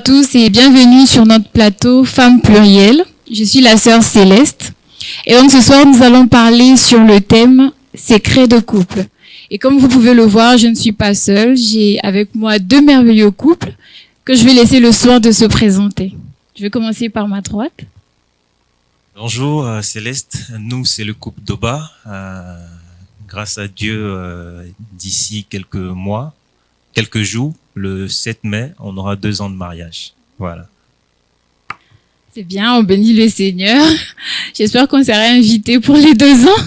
tous et bienvenue sur notre plateau Femmes Plurielles. Je suis la sœur Céleste. Et donc ce soir, nous allons parler sur le thème secret de couple. Et comme vous pouvez le voir, je ne suis pas seule. J'ai avec moi deux merveilleux couples que je vais laisser le soin de se présenter. Je vais commencer par ma droite. Bonjour Céleste, nous c'est le couple Doba. Grâce à Dieu, d'ici quelques mois, quelques jours, le 7 mai, on aura 2 ans de mariage. Voilà. C'est bien, on bénit le Seigneur. J'espère qu'on sera invité pour les 2 ans.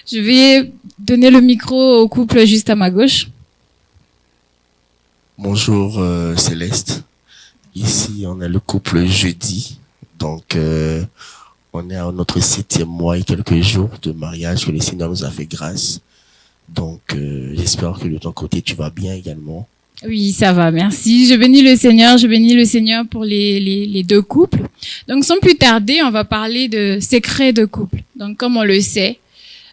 Je vais donner le micro au couple juste à ma gauche. Bonjour Céleste. Ici, on est le couple Jeudi. Donc, on est à notre 7e mois et quelques jours de mariage que le Seigneur nous a fait grâce. Donc, j'espère que de ton côté, tu vas bien également. Oui, ça va, merci. Je bénis le Seigneur pour les deux couples. Donc, sans plus tarder, on va parler de secret de couple. Donc, comme on le sait,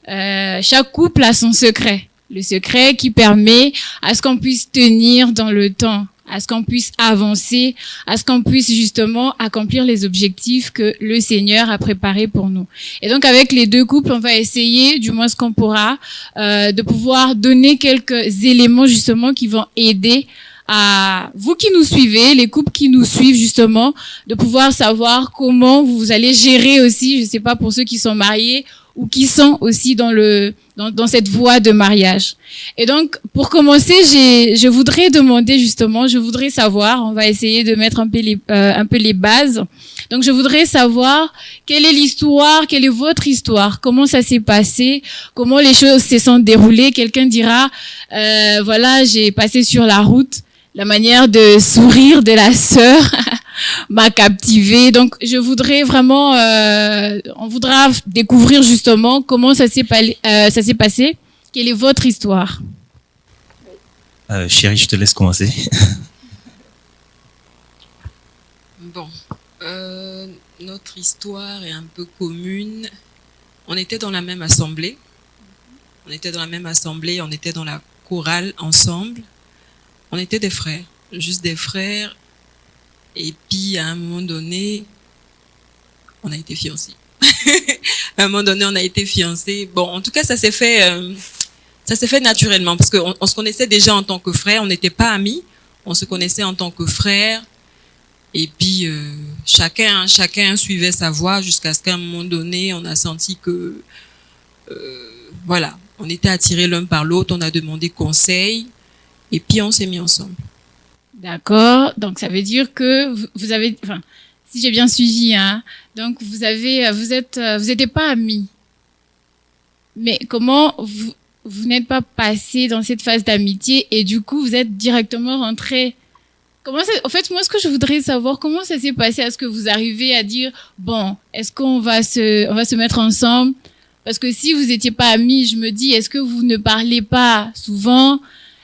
chaque couple a son secret. Le secret qui permet à ce qu'on puisse tenir dans le temps, à ce qu'on puisse avancer, à ce qu'on puisse justement accomplir les objectifs que le Seigneur a préparés pour nous. Et donc avec les deux couples, on va essayer, du moins ce qu'on pourra, de pouvoir donner quelques éléments justement qui vont aider à vous qui nous suivez, les couples qui nous suivent justement, de pouvoir savoir comment vous allez gérer aussi, je sais pas pour ceux qui sont mariés ou qui sont aussi dans cette voie de mariage. Et donc, pour commencer, je voudrais demander justement, je voudrais savoir, on va essayer de mettre un peu les bases. Donc, je voudrais savoir quelle est l'histoire, quelle est votre histoire, comment ça s'est passé, comment les choses se sont déroulées. Quelqu'un dira, voilà, j'ai passé sur la route, la manière de sourire de la sœur m'a captivée. Donc, je voudrais vraiment, on voudra découvrir justement comment ça s'est passé. Quelle est votre histoire? Chérie, je te laisse commencer. Bon, notre histoire est un peu commune. On était dans la même assemblée. On était dans la chorale ensemble. On était des frères, juste des frères. Et puis, à un moment donné, on a été fiancés. Bon, en tout cas, ça s'est fait naturellement parce qu'on se connaissait déjà en tant que frères. On n'était pas amis. On se connaissait en tant que frères. Et puis, chacun suivait sa voie jusqu'à ce qu'à un moment donné, on a senti que, voilà, on était attirés l'un par l'autre. On a demandé conseil. Et puis, on s'est mis ensemble. D'accord. Donc, ça veut dire que vous avez, enfin, si j'ai bien suivi, hein, donc vous n'étiez pas amis. Mais comment vous n'êtes pas passé dans cette phase d'amitié et du coup, vous êtes directement rentrés? En fait, moi, ce que je voudrais savoir, comment ça s'est passé? Est-ce que vous arrivez à dire, bon, est-ce qu'on va se mettre ensemble? Parce que si vous n'étiez pas amis, je me dis, est-ce que vous ne parlez pas souvent?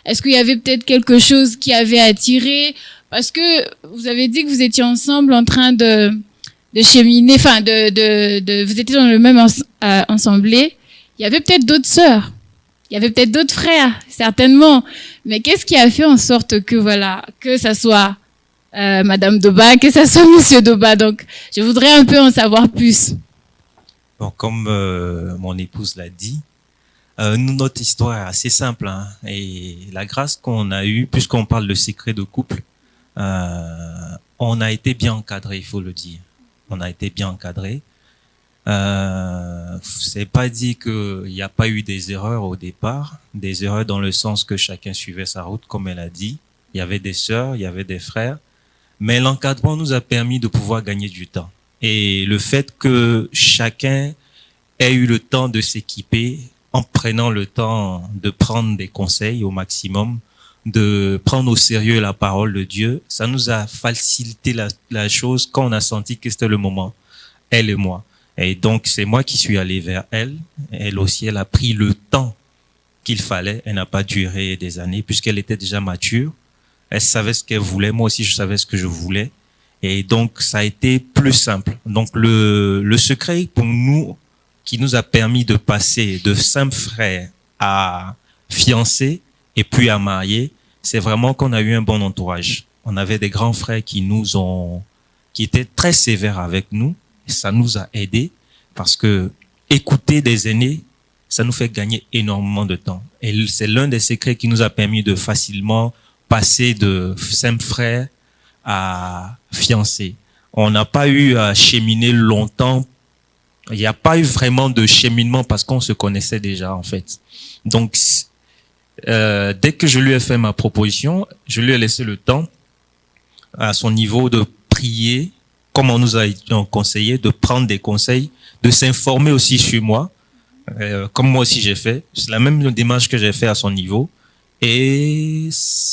Est-ce qu'il y avait peut-être quelque chose qui avait attiré? Parce que vous avez dit que vous étiez ensemble en train de cheminer, enfin, vous étiez dans le même assemblée. Il y avait peut-être d'autres sœurs. Il y avait peut-être d'autres frères, certainement. Mais qu'est-ce qui a fait en sorte que, voilà, que ça soit Madame Doba, que ça soit Monsieur Doba? Donc, je voudrais un peu en savoir plus. Bon, comme mon épouse l'a dit, notre histoire est assez simple, hein, et la grâce qu'on a eue, puisqu'on parle de secret de couple, on a été bien encadré, il faut le dire. On a été bien encadré. C'est pas dit qu'il n'y a pas eu des erreurs au départ, des erreurs dans le sens que chacun suivait sa route, comme elle a dit. Il y avait des sœurs, il y avait des frères, mais l'encadrement nous a permis de pouvoir gagner du temps. Et le fait que chacun ait eu le temps de s'équiper, en prenant le temps de prendre des conseils au maximum, de prendre au sérieux la parole de Dieu, ça nous a facilité la chose quand on a senti que c'était le moment, elle et moi. Et donc, c'est moi qui suis allé vers elle. Elle aussi, elle a pris le temps qu'il fallait. Elle n'a pas duré des années puisqu'elle était déjà mature. Elle savait ce qu'elle voulait. Moi aussi, je savais ce que je voulais. Et donc, ça a été plus simple. Donc, le secret pour nous, qui nous a permis de passer de simples frères à fiancés et puis à mariés, c'est vraiment qu'on a eu un bon entourage. on avait des grands frères qui étaient très sévères avec nous. Et ça nous a aidés parce que écouter des aînés, ça nous fait gagner énormément de temps. Et c'est l'un des secrets qui nous a permis de facilement passer de simple frère à fiancé. On n'a pas eu à cheminer longtemps. Il n'y a pas eu vraiment de cheminement parce qu'on se connaissait déjà, en fait. Donc, dès que je lui ai fait ma proposition, je lui ai laissé le temps à son niveau de prier, comme on nous a conseillé, de prendre des conseils, de s'informer aussi sur moi, comme moi aussi j'ai fait. C'est la même démarche que j'ai fait à son niveau. Et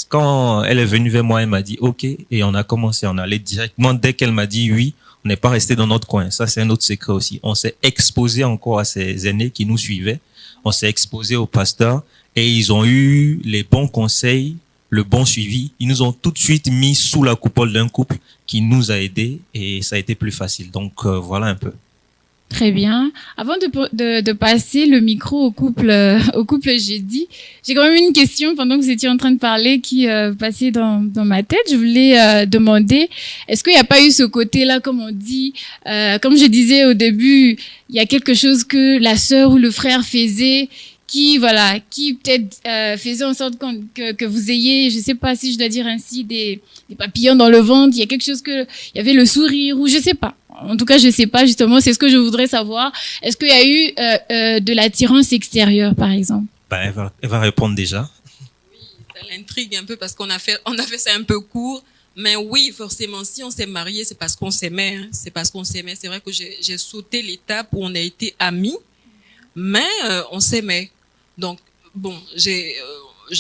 quand elle est venue vers moi, elle m'a dit OK, et on a commencé, on allait directement. Dès qu'elle m'a dit oui, on n'est pas resté dans notre coin. Ça, c'est un autre secret aussi. On s'est exposé encore à ces aînés qui nous suivaient. On s'est exposé aux pasteurs et ils ont eu les bons conseils, le bon suivi. Ils nous ont tout de suite mis sous la coupole d'un couple qui nous a aidés et ça a été plus facile. Donc, voilà un peu. Très bien. Avant de passer le micro au couple jeudi, j'ai quand même une question pendant que vous étiez en train de parler qui passait dans ma tête. Je voulais demander, est-ce qu'il n'y a pas eu ce côté-là, comme on dit, comme je disais au début, il y a quelque chose que la sœur ou le frère faisait qui peut-être faisait en sorte que vous ayez, je sais pas si je dois dire ainsi, des papillons dans le ventre. Il y a quelque chose il y avait le sourire ou je sais pas. En tout cas, je sais pas justement. C'est ce que je voudrais savoir. Est-ce qu'il y a eu de l'attirance extérieure, par exemple? Elle va répondre déjà. Oui, ça l'intrigue un peu parce qu'on a fait ça un peu court. Mais oui, forcément, si on s'est marié, c'est parce qu'on s'aimait. Hein. C'est parce qu'on s'aimait. C'est vrai que j'ai sauté l'étape où on a été amis, mais on s'aimait. Donc bon, j'ai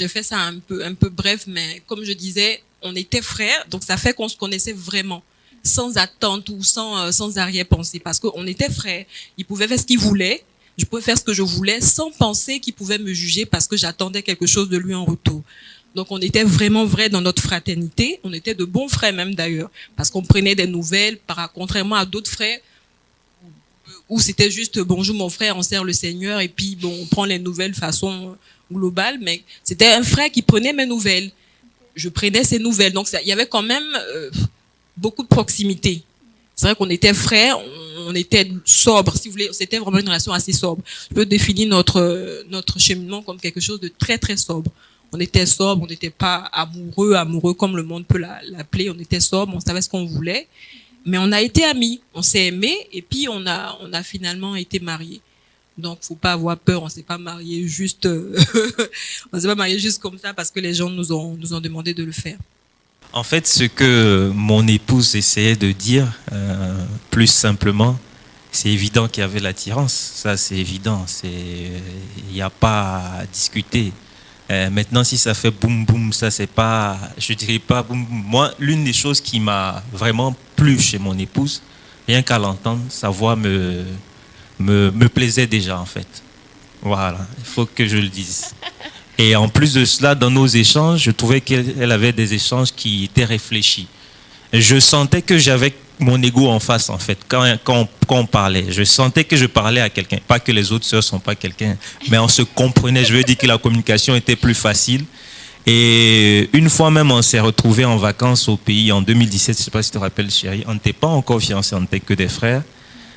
fait ça un peu bref, mais comme je disais, on était frères, donc ça fait qu'on se connaissait vraiment, sans attente ou sans arrière-pensée, parce qu'on était frères. Il pouvait faire ce qu'il voulait, je pouvais faire ce que je voulais, sans penser qu'il pouvait me juger parce que j'attendais quelque chose de lui en retour. Donc on était vraiment vrais dans notre fraternité, on était de bons frères même d'ailleurs, parce qu'on prenait des nouvelles, contrairement à d'autres frères, où c'était juste bonjour mon frère, on sert le Seigneur et puis bon, on prend les nouvelles de façon globale, mais c'était un frère qui prenait mes nouvelles. Je prenais ses nouvelles, donc il y avait quand même beaucoup de proximité. C'est vrai qu'on était frères, on était sobres, si vous voulez, c'était vraiment une relation assez sobre. Je peux définir notre cheminement comme quelque chose de très très sobre. On était sobre, on n'était pas amoureux comme le monde peut l'appeler, on était sobre, on savait ce qu'on voulait. Mais on a été amis, on s'est aimés et puis on a finalement été mariés. Donc faut pas avoir peur, on s'est pas mariés juste on s'est pas mariés juste comme ça parce que les gens nous ont demandé de le faire. En fait, ce que mon épouse essayait de dire plus simplement, c'est évident qu'il y avait l'attirance, ça c'est évident, il n'y a pas à discuter. Maintenant, si ça fait boum boum, ça c'est pas, je dirais pas boum boum. Moi, l'une des choses qui m'a vraiment plu chez mon épouse, rien qu'à l'entendre, sa voix me plaisait déjà en fait. Voilà, il faut que je le dise. Et en plus de cela, dans nos échanges, je trouvais qu'elle avait des échanges qui étaient réfléchis. Je sentais que j'avais mon ego en face, en fait, quand on parlait. Je sentais que je parlais à quelqu'un. Pas que les autres sœurs sont pas quelqu'un, mais on se comprenait. Je veux dire que la communication était plus facile. Et une fois même, on s'est retrouvés en vacances au pays en 2017. Je sais pas si tu te rappelles, chérie. On n'était pas encore fiancés, on n'était que des frères.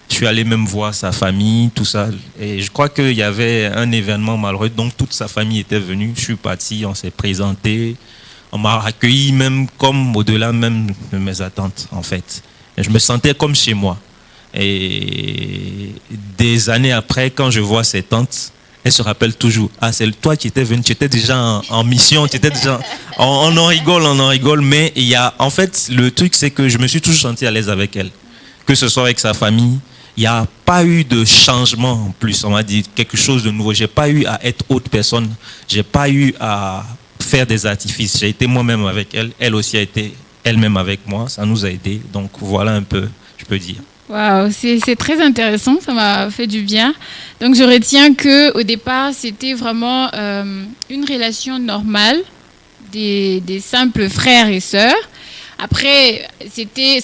Je suis allé même voir sa famille, tout ça. Et je crois qu'il y avait un événement malheureux. Donc, toute sa famille était venue. Je suis parti, on s'est présenté. On m'a accueilli même comme au-delà même de mes attentes, en fait. Et je me sentais comme chez moi. Et des années après, quand je vois ses tantes, elles se rappellent toujours. Ah, c'est toi qui étais venu, tu étais déjà en mission, tu étais déjà... On en rigole. Mais il y a... En fait, le truc, c'est que je me suis toujours senti à l'aise avec elle. Que ce soit avec sa famille, il n'y a pas eu de changement en plus. On m'a dit quelque chose de nouveau. Je n'ai pas eu à être autre personne. Je n'ai pas eu à faire des artifices. J'ai été moi-même avec elle. Elle aussi a été elle-même avec moi. Ça nous a aidés. Donc voilà un peu, je peux dire. Waouh, c'est très intéressant. Ça m'a fait du bien. Donc je retiens qu'au départ, c'était vraiment une relation normale des simples frères et sœurs. Après, c'était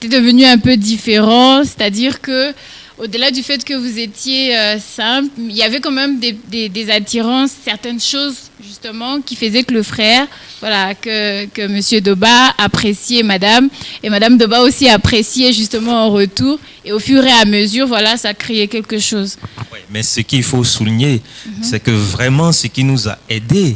devenu un peu différent, c'est-à-dire que au-delà du fait que vous étiez simple, il y avait quand même des attirances, certaines choses justement qui faisaient que le frère, voilà, que Monsieur Doba appréciait Madame, et Madame Doba aussi appréciait justement en retour, et au fur et à mesure, voilà, ça créait quelque chose. Ouais, mais ce qu'il faut souligner, c'est que vraiment ce qui nous a aidés,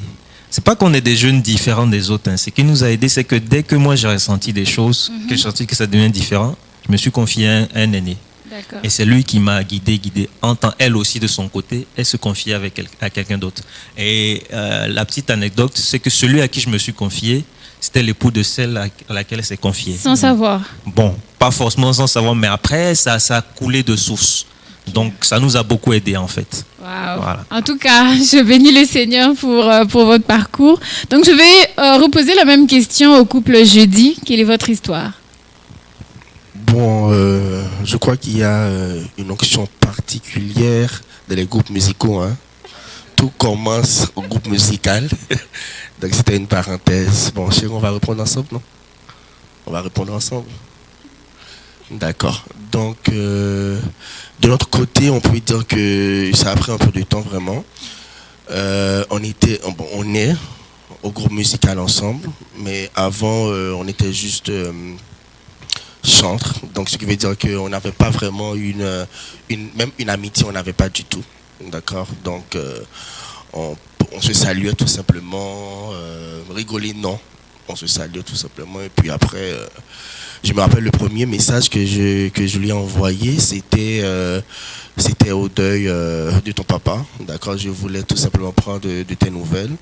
c'est pas qu'on est des jeunes différents des autres, hein. Ce qui nous a aidés, c'est que dès que moi j'ai ressenti des choses, que j'ai senti que ça devient différent, je me suis confié à un aîné. D'accord. Et c'est lui qui m'a guidé. En tant elle aussi de son côté, elle se confiait à quelqu'un d'autre. Et la petite anecdote, c'est que celui à qui je me suis confié, c'était l'époux de celle à laquelle elle s'est confiée. Sans savoir. Bon, pas forcément sans savoir, mais après, ça a coulé de source. Donc, ça nous a beaucoup aidé en fait. Wow. Voilà. En tout cas, je bénis le Seigneur pour votre parcours. Donc, je vais reposer la même question au couple jeudi. Quelle est votre histoire? Bon, je crois qu'il y a une onction particulière dans les groupes musicaux. Hein. Tout commence au groupe musical. Donc c'était une parenthèse. Bon, chérie, on va répondre ensemble, non? On va répondre ensemble. D'accord. Donc, de notre côté, on peut dire que ça a pris un peu de temps vraiment. On est au groupe musical ensemble, mais avant, on était juste chantre. Donc, ce qui veut dire qu'on n'avait pas vraiment même une amitié, on n'avait pas du tout. D'accord. Donc, on se saluait tout simplement. Rigoler, non. On se saluait tout simplement. Et puis après, je me rappelle le premier message que je lui ai envoyé, c'était au deuil de ton papa. D'accord. Je voulais tout simplement prendre de tes nouvelles.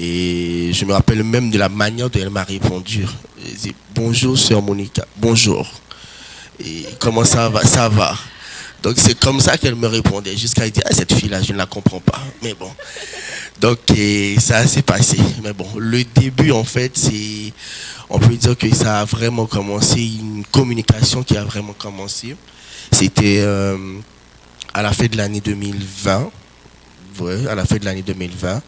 Et je me rappelle même de la manière dont elle m'a répondu. Elle dit, bonjour sœur Monica, bonjour. Et comment ça va? Ça va. Donc c'est comme ça qu'elle me répondait, jusqu'à dire, ah, cette fille-là, je ne la comprends pas. Mais bon, donc ça s'est passé. Mais bon, le début en fait, on peut dire que ça a vraiment commencé, une communication qui a vraiment commencé. C'était à la fin de l'année 2020. Ouais, à la fin de l'année 2020.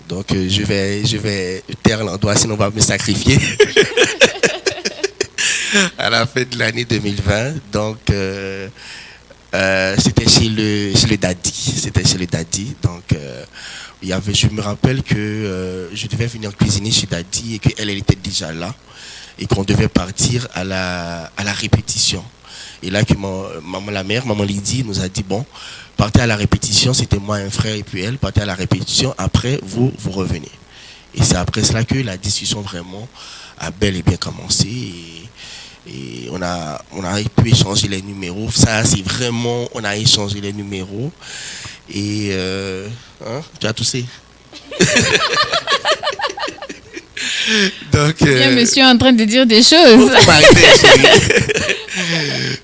Donc, je vais taire l'endroit, sinon on va me sacrifier. À la fin de l'année 2020. Donc, c'était chez le Daddy. C'était chez le Daddy. Donc, je me rappelle que je devais venir cuisiner chez Daddy et qu'elle était déjà là. Et qu'on devait partir à la répétition. Et là, que maman Lydie nous a dit, bon, partez à la répétition, c'était moi, un frère et puis elle, partez à la répétition, après vous revenez. Et c'est après cela que la discussion vraiment a bel et bien commencé. Et on a pu échanger les numéros. Ça, c'est vraiment, on a échangé les numéros. Et, tu as toussé. Donc, bien, monsieur est en train de dire des choses.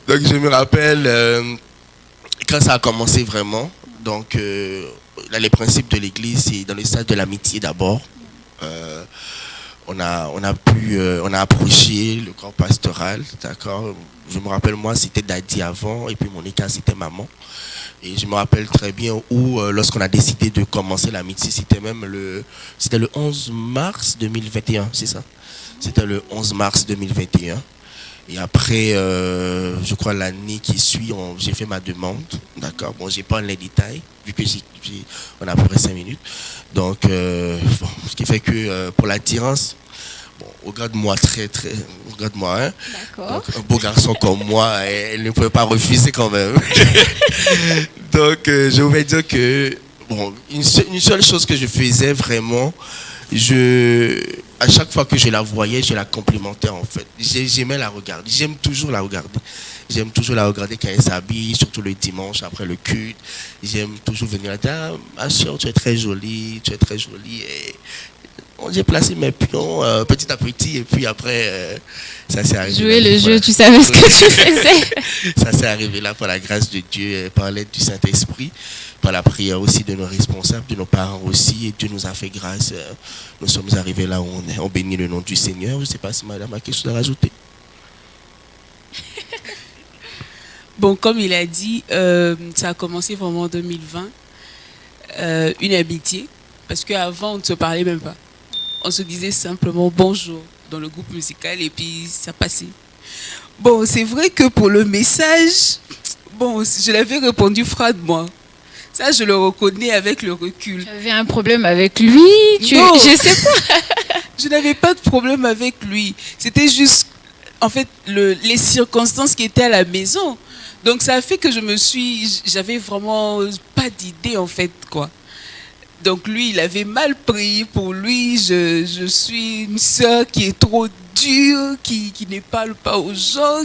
Donc, je me rappelle, quand ça a commencé vraiment, donc, là, les principes de l'église, c'est dans le stade de l'amitié d'abord. On a approché le corps pastoral, d'accord. Je me rappelle, moi, c'était Daddy avant, et puis Monica, c'était maman. Et je me rappelle très bien où, lorsqu'on a décidé de commencer l'amitié, c'était le 11 mars 2021, c'est ça? C'était le 11 mars 2021. Et après, je crois l'année qui suit, j'ai fait ma demande, d'accord. Bon, j'ai pas les détails, vu que on a à peu près 5 minutes. Donc, ce qui fait que pour l'attirance, bon, regarde-moi regarde-moi, hein. D'accord. Donc, un beau garçon comme moi, elle ne pouvait pas refuser quand même. Donc, je voulais dire que, bon, une seule chose que je faisais vraiment, à chaque fois que je la voyais, je la complimentais en fait. J'aimais la regarder. J'aime toujours la regarder. J'aime toujours la regarder quand elle s'habille, surtout le dimanche après le culte. J'aime toujours venir la dire, ah, ma soeur, tu es très jolie, tu es très jolie. Et j'ai placé mes pions petit à petit et puis après, ça s'est arrivé. Jouer le jeu, tu savais ce que tu faisais. Ça s'est arrivé là par la grâce de Dieu, par l'aide du Saint-Esprit, par la prière aussi de nos responsables, de nos parents aussi, et Dieu nous a fait grâce. Nous sommes arrivés là où on est. On bénit le nom du Seigneur. Je ne sais pas si madame a quelque chose à rajouter. Bon, comme il a dit, ça a commencé vraiment en 2020. Une amitié, parce qu'avant, on ne se parlait même pas. On se disait simplement bonjour dans le groupe musical et puis ça passait. Bon, c'est vrai que pour le message, bon, je l'avais répondu froidement. Ça, je le reconnais avec le recul. Tu avais un problème avec lui? Non. Je sais pas. Je n'avais pas de problème avec lui. C'était juste, en fait, les circonstances qui étaient à la maison. Donc, ça a fait que j'avais vraiment pas d'idée, en fait, quoi. Donc, lui, il avait mal pris. Pour lui, je suis une sœur qui est trop dure, qui ne parle pas aux gens,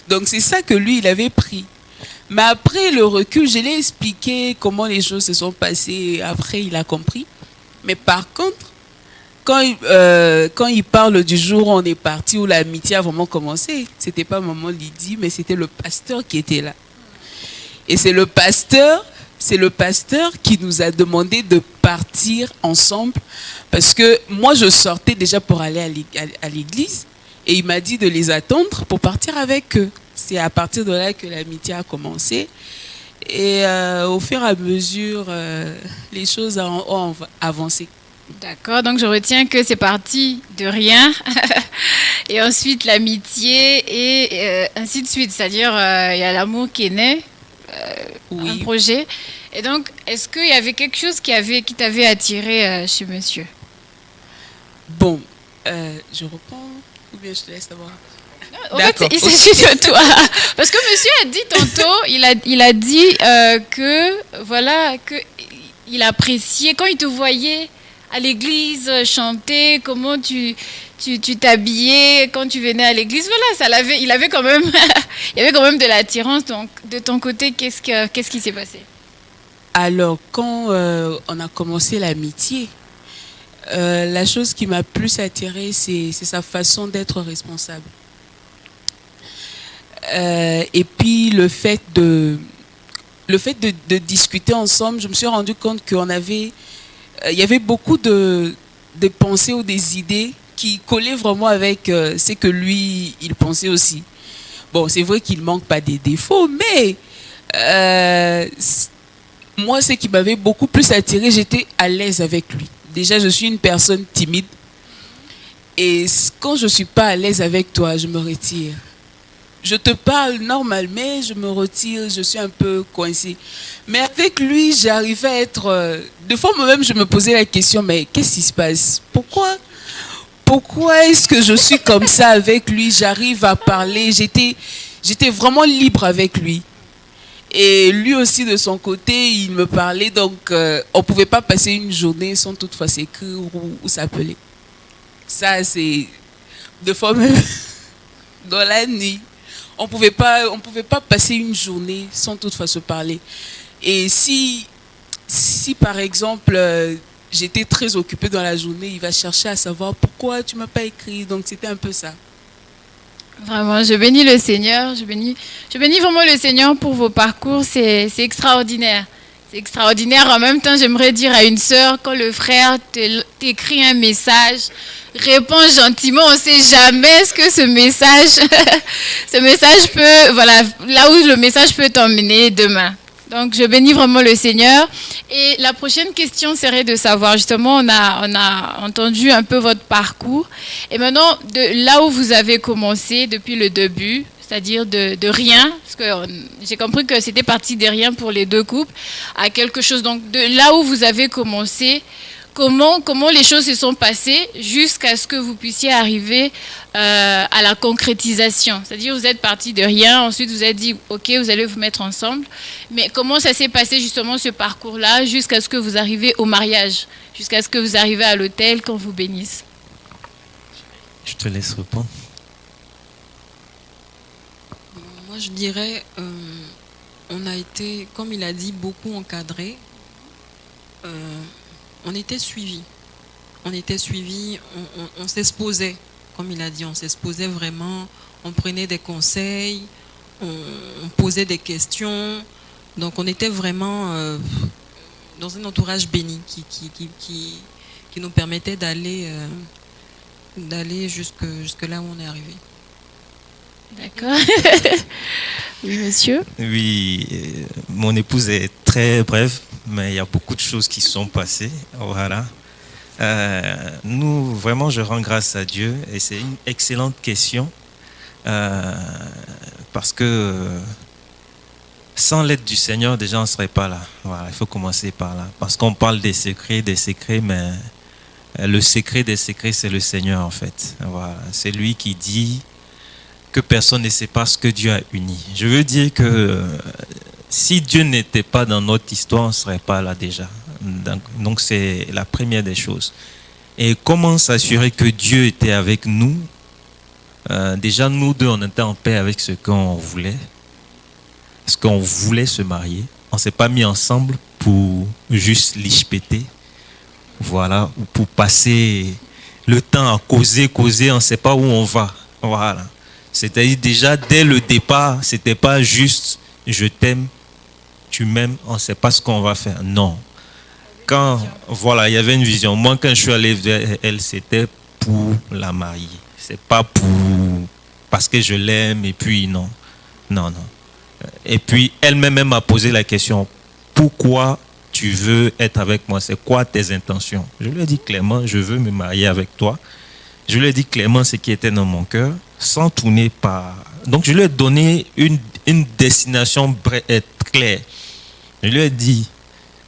Donc, c'est ça que lui, il avait pris. Mais après le recul, je l'ai expliqué comment les choses se sont passées. Après, il a compris. Mais par contre, quand il parle du jour où on est parti, où l'amitié a vraiment commencé, c'était pas maman Lydie, mais c'était le pasteur qui était là. Et c'est le pasteur qui nous a demandé de partir ensemble, parce que moi, je sortais déjà pour aller à l'église, et il m'a dit de les attendre pour partir avec eux. C'est à partir de là que l'amitié a commencé. Et au fur et à mesure, les choses ont avancé. D'accord, donc je retiens que c'est parti de rien. Et ensuite l'amitié et ainsi de suite. C'est-à-dire, il y a l'amour qui est né, Oui. un projet. Et donc, est-ce qu'il y avait quelque chose qui t'avait attiré chez monsieur? Bon, je reprends ou bien je te laisse d'abord? En fait, il s'agit de toi. Parce que monsieur a dit tantôt, il a dit que, voilà, que il appréciait quand il te voyait à l'église chanter, comment tu t'habillais quand tu venais à l'église. Voilà, il avait quand même, il y avait quand même de l'attirance. Donc, de ton côté, qu'est-ce qui s'est passé? Alors, quand on a commencé l'amitié, la chose qui m'a plus attirée, c'est sa façon d'être responsable. Et puis le fait de discuter ensemble, je me suis rendu compte il y avait beaucoup de pensées ou des idées qui collaient vraiment avec ce que lui, il pensait aussi. Bon, c'est vrai qu'il ne manque pas des défauts, mais moi, ce qui m'avait beaucoup plus attiré, j'étais à l'aise avec lui. Déjà, je suis une personne timide. Et quand je ne suis pas à l'aise avec toi, je me retire. Je te parle normal, mais je me retire, je suis un peu coincée. Mais avec lui, j'arrivais à être... Des fois, moi-même, je me posais la question, mais qu'est-ce qui se passe? Pourquoi est-ce que je suis comme ça avec lui? J'arrive à parler, j'étais vraiment libre avec lui. Et lui aussi, de son côté, il me parlait, donc on ne pouvait pas passer une journée sans toutefois s'écrire ou s'appeler. Ça, c'est... Des fois même, dans la nuit. On pouvait pas passer une journée sans toutefois se parler. Et si par exemple, j'étais très occupée dans la journée, il va chercher à savoir pourquoi tu ne m'as pas écrit. Donc, c'était un peu ça. Vraiment, je bénis le Seigneur. Je bénis vraiment le Seigneur pour vos parcours. C'est extraordinaire. C'est extraordinaire. En même temps, j'aimerais dire à une sœur, quand le frère t'écrit un message, réponds gentiment. On ne sait jamais ce que ce message peut, voilà, là où le message peut t'emmener demain. Donc, je bénis vraiment le Seigneur. Et la prochaine question serait de savoir, justement, on a entendu un peu votre parcours. Et maintenant, de là où vous avez commencé depuis le début, c'est-à-dire de rien, parce que j'ai compris que c'était parti de rien pour les deux couples, à quelque chose. Donc, de là où vous avez commencé, comment les choses se sont passées jusqu'à ce que vous puissiez arriver à la concrétisation. C'est-à-dire, vous êtes parti de rien, ensuite vous êtes dit, OK, vous allez vous mettre ensemble. Mais comment ça s'est passé justement ce parcours-là jusqu'à ce que vous arrivez au mariage, jusqu'à ce que vous arrivez à l'autel qu'on vous bénisse? Je te laisse répondre. Moi, je dirais, on a été, comme il a dit, beaucoup encadrés. On était suivis. On s'exposait, comme il a dit, on s'exposait vraiment. On prenait des conseils, on posait des questions. Donc, on était vraiment dans un entourage béni qui nous permettait d'aller jusque là où on est arrivé. D'accord. Oui, monsieur. Oui, mon épouse est très brève, mais il y a beaucoup de choses qui sont passées. Voilà. Nous, vraiment, je rends grâce à Dieu et c'est une excellente question parce que Sans l'aide du Seigneur, déjà, on ne serait pas là. Voilà, il faut commencer par là. Parce qu'on parle des secrets, mais le secret des secrets, c'est le Seigneur, en fait. Voilà, c'est lui qui dit que personne ne sait pas ce que Dieu a uni. Je veux dire que si Dieu n'était pas dans notre histoire, on ne serait pas là déjà. Donc c'est la première des choses. Et comment s'assurer que Dieu était avec nous? Déjà, nous deux, on était en paix avec ce qu'on voulait. Parce qu'on voulait se marier. On ne s'est pas mis ensemble pour juste lichepéter. Voilà, ou pour passer le temps à causer, on ne sait pas où on va. Voilà. C'est-à-dire déjà, dès le départ, ce n'était pas juste « je t'aime, tu m'aimes, on ne sait pas ce qu'on va faire ». Non. Voilà, il y avait une vision. Moi, quand je suis allé vers elle, c'était pour la marier. C'est pas parce que je l'aime et puis non. Non. Et puis, elle-même m'a posé la question, pourquoi tu veux être avec moi? C'est quoi tes intentions? Je lui ai dit clairement, je veux me marier avec toi. Je lui ai dit clairement ce qui était dans mon cœur, sans tourner par... Donc, je lui ai donné une destination claire. Je lui ai dit,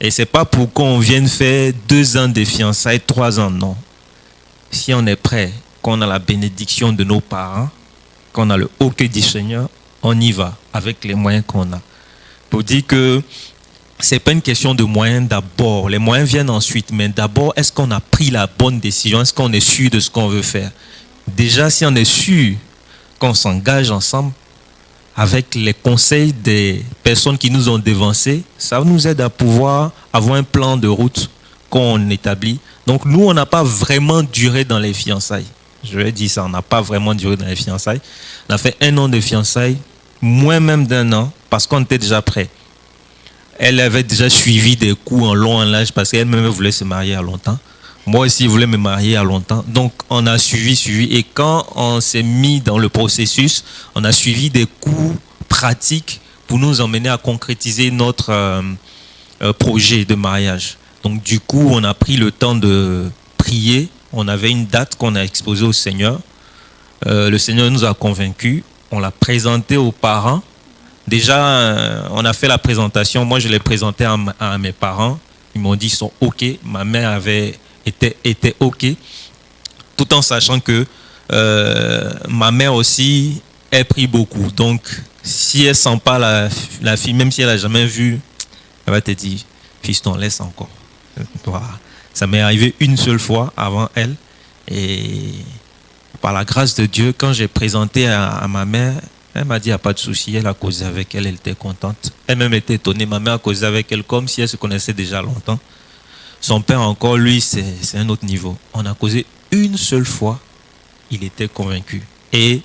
et c'est pas pour qu'on vienne faire 2 ans de fiançailles, 3 ans, non. Si on est prêt, qu'on a la bénédiction de nos parents, qu'on a le OK du Seigneur, on y va avec les moyens qu'on a. Pour dire que c'est pas une question de moyens d'abord. Les moyens viennent ensuite. Mais d'abord, est-ce qu'on a pris la bonne décision? Est-ce qu'on est sûr de ce qu'on veut faire? Déjà, si on est sûr qu'on s'engage ensemble avec les conseils des personnes qui nous ont devancés, ça nous aide à pouvoir avoir un plan de route qu'on établit. Donc, nous, on n'a pas vraiment duré dans les fiançailles. Je vais dire ça, on n'a pas vraiment duré dans les fiançailles. On a fait 1 an de fiançailles, moins même d'1 an, parce qu'on était déjà prêts. Elle avait déjà suivi des cours en long, en large, parce qu'elle-même voulait se marier à longtemps. Moi aussi, je voulais me marier à longtemps. Donc, on a suivi. Et quand on s'est mis dans le processus, on a suivi des cours pratiques pour nous emmener à concrétiser notre projet de mariage. Donc, du coup, on a pris le temps de prier. On avait une date qu'on a exposée au Seigneur. Le Seigneur nous a convaincus. On l'a présenté aux parents. Déjà, on a fait la présentation. Moi, je l'ai présenté à mes parents. Ils m'ont dit qu'ils sont OK. Ma mère était OK. Tout en sachant que ma mère aussi, elle prie beaucoup. Donc, si elle ne sent pas la fille, même si elle n'a jamais vu, elle va te dire, fiston, laisse encore. Voilà. Ça m'est arrivé une seule fois avant elle. Et par la grâce de Dieu, quand j'ai présenté à ma mère, elle m'a dit, il n'y a pas de souci, elle a causé avec elle était contente. Elle-même était étonnée, ma mère a causé avec elle comme si elle se connaissait déjà longtemps. Son père encore, lui, c'est un autre niveau. On a causé une seule fois, il était convaincu. Et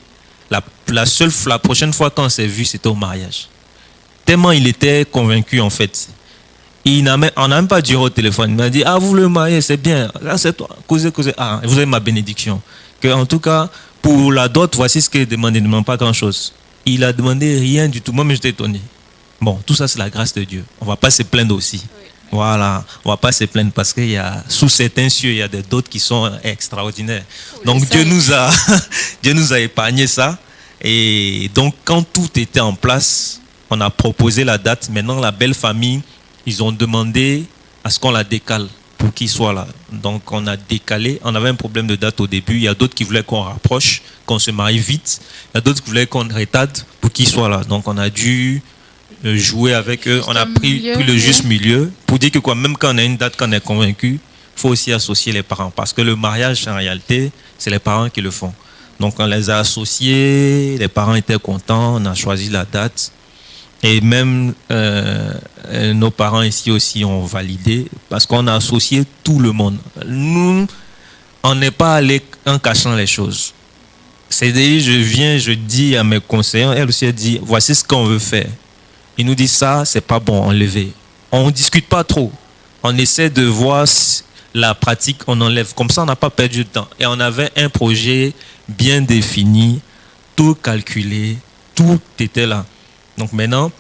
la prochaine fois qu'on s'est vu, c'était au mariage. Tellement il était convaincu en fait. On n'a même pas duré au téléphone. Il m'a dit, ah, vous le mariez, c'est bien. Là, c'est toi. Causez. Ah, vous avez ma bénédiction. Que, en tout cas, pour la dot, voici ce qu'il demande. Il ne demande pas grand-chose. Il a demandé rien du tout. Moi-même, j'étais étonné. Bon, tout ça, c'est la grâce de Dieu. On ne va pas se plaindre aussi. Oui. Voilà. On ne va pas se plaindre parce qu'il y a, sous certains cieux, il y a d'autres qui sont extraordinaires. Oui, donc, Dieu nous a épargné ça. Et donc, quand tout était en place, on a proposé la date. Maintenant, la belle famille, ils ont demandé à ce qu'on la décale pour qu'il soit là. Donc, on a décalé. On avait un problème de date au début. Il y a d'autres qui voulaient qu'on rapproche, qu'on se marie vite. Il y a d'autres qui voulaient qu'on retarde pour qu'il soit là. Donc, on a dû jouer avec eux. On a pris le juste milieu pour dire que quoi, même quand on a une date, qu'on est convaincu, il faut aussi associer les parents. Parce que le mariage, en réalité, c'est les parents qui le font. Donc, on les a associés. Les parents étaient contents. On a choisi la date. Et même nos parents ici aussi ont validé parce qu'on a associé tout le monde. Nous, on n'est pas allé en cachant les choses. C'est-à-dire, je dis à mes conseillers, elle aussi elle dit, voici ce qu'on veut faire. Ils nous disent ça, c'est pas bon, enlevez. On ne discute pas trop. On essaie de voir la pratique, on enlève. Comme ça, on n'a pas perdu de temps. Et on avait un projet bien défini, tout calculé, tout était là. Donc maintenant,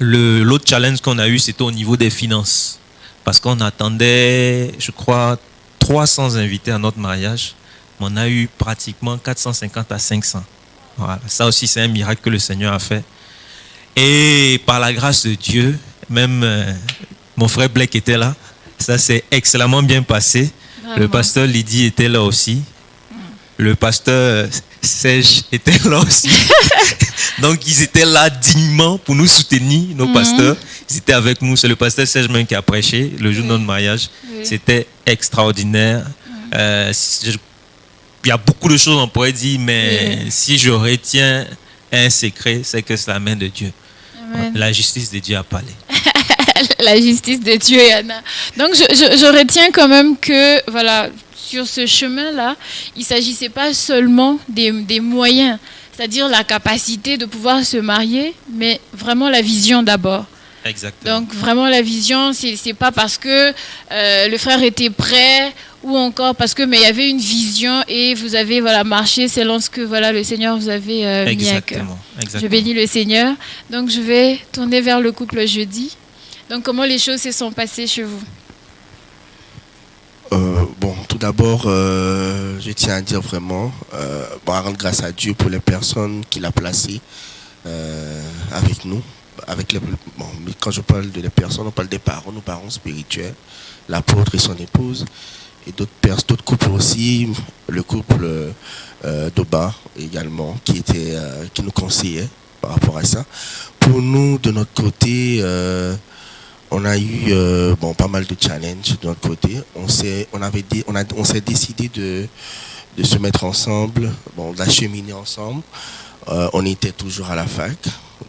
l'autre challenge qu'on a eu, c'était au niveau des finances. Parce qu'on attendait, je crois, 300 invités à notre mariage. Mais on a eu pratiquement 450 à 500. Voilà. Ça aussi, c'est un miracle que le Seigneur a fait. Et par la grâce de Dieu, même mon frère Blake était là. Ça s'est excellemment bien passé. Vraiment. Le pasteur Lydie était là aussi. Le pasteur Serge était là aussi. Donc, ils étaient là dignement pour nous soutenir, nos pasteurs. Ils étaient avec nous. C'est le pasteur Serge même qui a prêché le jour de notre mariage. Oui. C'était extraordinaire. Il y a beaucoup de choses on pourrait dire, mais si je retiens un secret, c'est que c'est la main de Dieu. Amen. La justice de Dieu a parlé. La justice de Dieu, Yana. Donc, je retiens quand même que, voilà, sur ce chemin-là, il ne s'agissait pas seulement des moyens, c'est-à-dire la capacité de pouvoir se marier, mais vraiment la vision d'abord. Exactement. Donc, vraiment la vision, c'est pas parce que le frère était prêt ou encore parce que, mais il y avait une vision et vous avez, voilà, marché selon ce que, voilà, le Seigneur vous avait mis à cœur. Exactement. Je bénis le Seigneur. Donc, je vais tourner vers le couple jeudi. Donc, comment les choses se sont passées chez vous? Bon, tout d'abord, je tiens à dire vraiment, à rendre grâce à Dieu pour les personnes qu'il a placées avec nous. Mais quand je parle de les personnes, on parle des parents, nos parents spirituels, l'apôtre et son épouse, et d'autres couples aussi, le couple d'Oba également, qui nous conseillait par rapport à ça. Pour nous, de notre côté, on a eu pas mal de challenges de notre côté. On s'est décidé de se mettre ensemble, d'acheminer ensemble. On était toujours à la fac.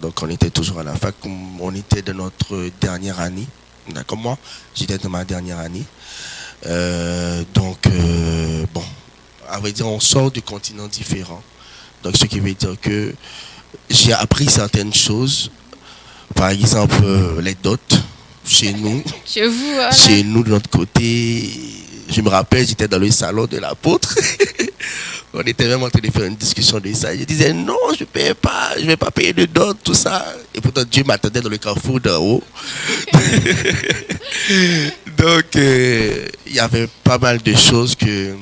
Donc on était toujours à la fac. On était de notre dernière année. D'accord, moi, j'étais dans ma dernière année. À vrai dire, on sort de continents différents. Donc ce qui veut dire que j'ai appris certaines choses. Par exemple, les dots. Chez nous, Chez vous, voilà. Chez nous, de notre côté, je me rappelle, j'étais dans le salon de l'apôtre. On était même en train de faire une discussion de ça. Je disais, non, je ne vais pas payer de dot, tout ça. Et pourtant, Dieu m'attendait dans le carrefour d'en haut. Donc, il y avait pas mal de choses que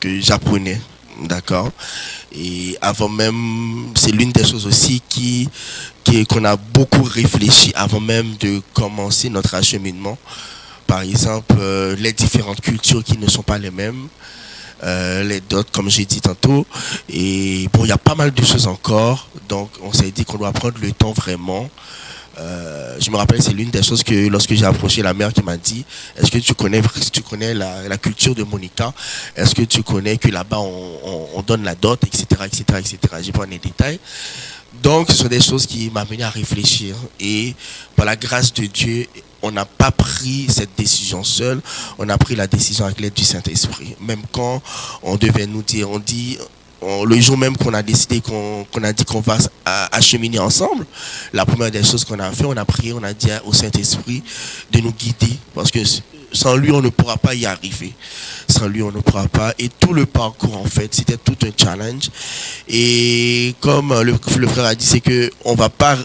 j'apprenais. D'accord. Et avant même, c'est l'une des choses aussi qu'on a beaucoup réfléchi avant même de commencer notre acheminement. Par exemple, les différentes cultures qui ne sont pas les mêmes, les dots, comme j'ai dit tantôt. Et bon, il y a pas mal de choses encore. Donc, on s'est dit qu'on doit prendre le temps vraiment. Je me rappelle, c'est l'une des choses que lorsque j'ai approché la mère qui m'a dit, est-ce que tu connais la culture de Monica? Est-ce que tu connais que là-bas on donne la dot, etc. J'ai pas les détails. Donc ce sont des choses qui m'ont amené à réfléchir. Et par la grâce de Dieu, on n'a pas pris cette décision seule, on a pris la décision avec l'aide du Saint-Esprit. Même quand on devait nous dire, le jour même qu'on a décidé, qu'on a dit qu'on va acheminer ensemble, la première des choses qu'on a fait, on a prié, on a dit au Saint-Esprit de nous guider. Parce que sans lui, on ne pourra pas y arriver. Sans lui, on ne pourra pas. Et tout le parcours, en fait, c'était tout un challenge. Et comme le frère a dit, c'est qu'on va pas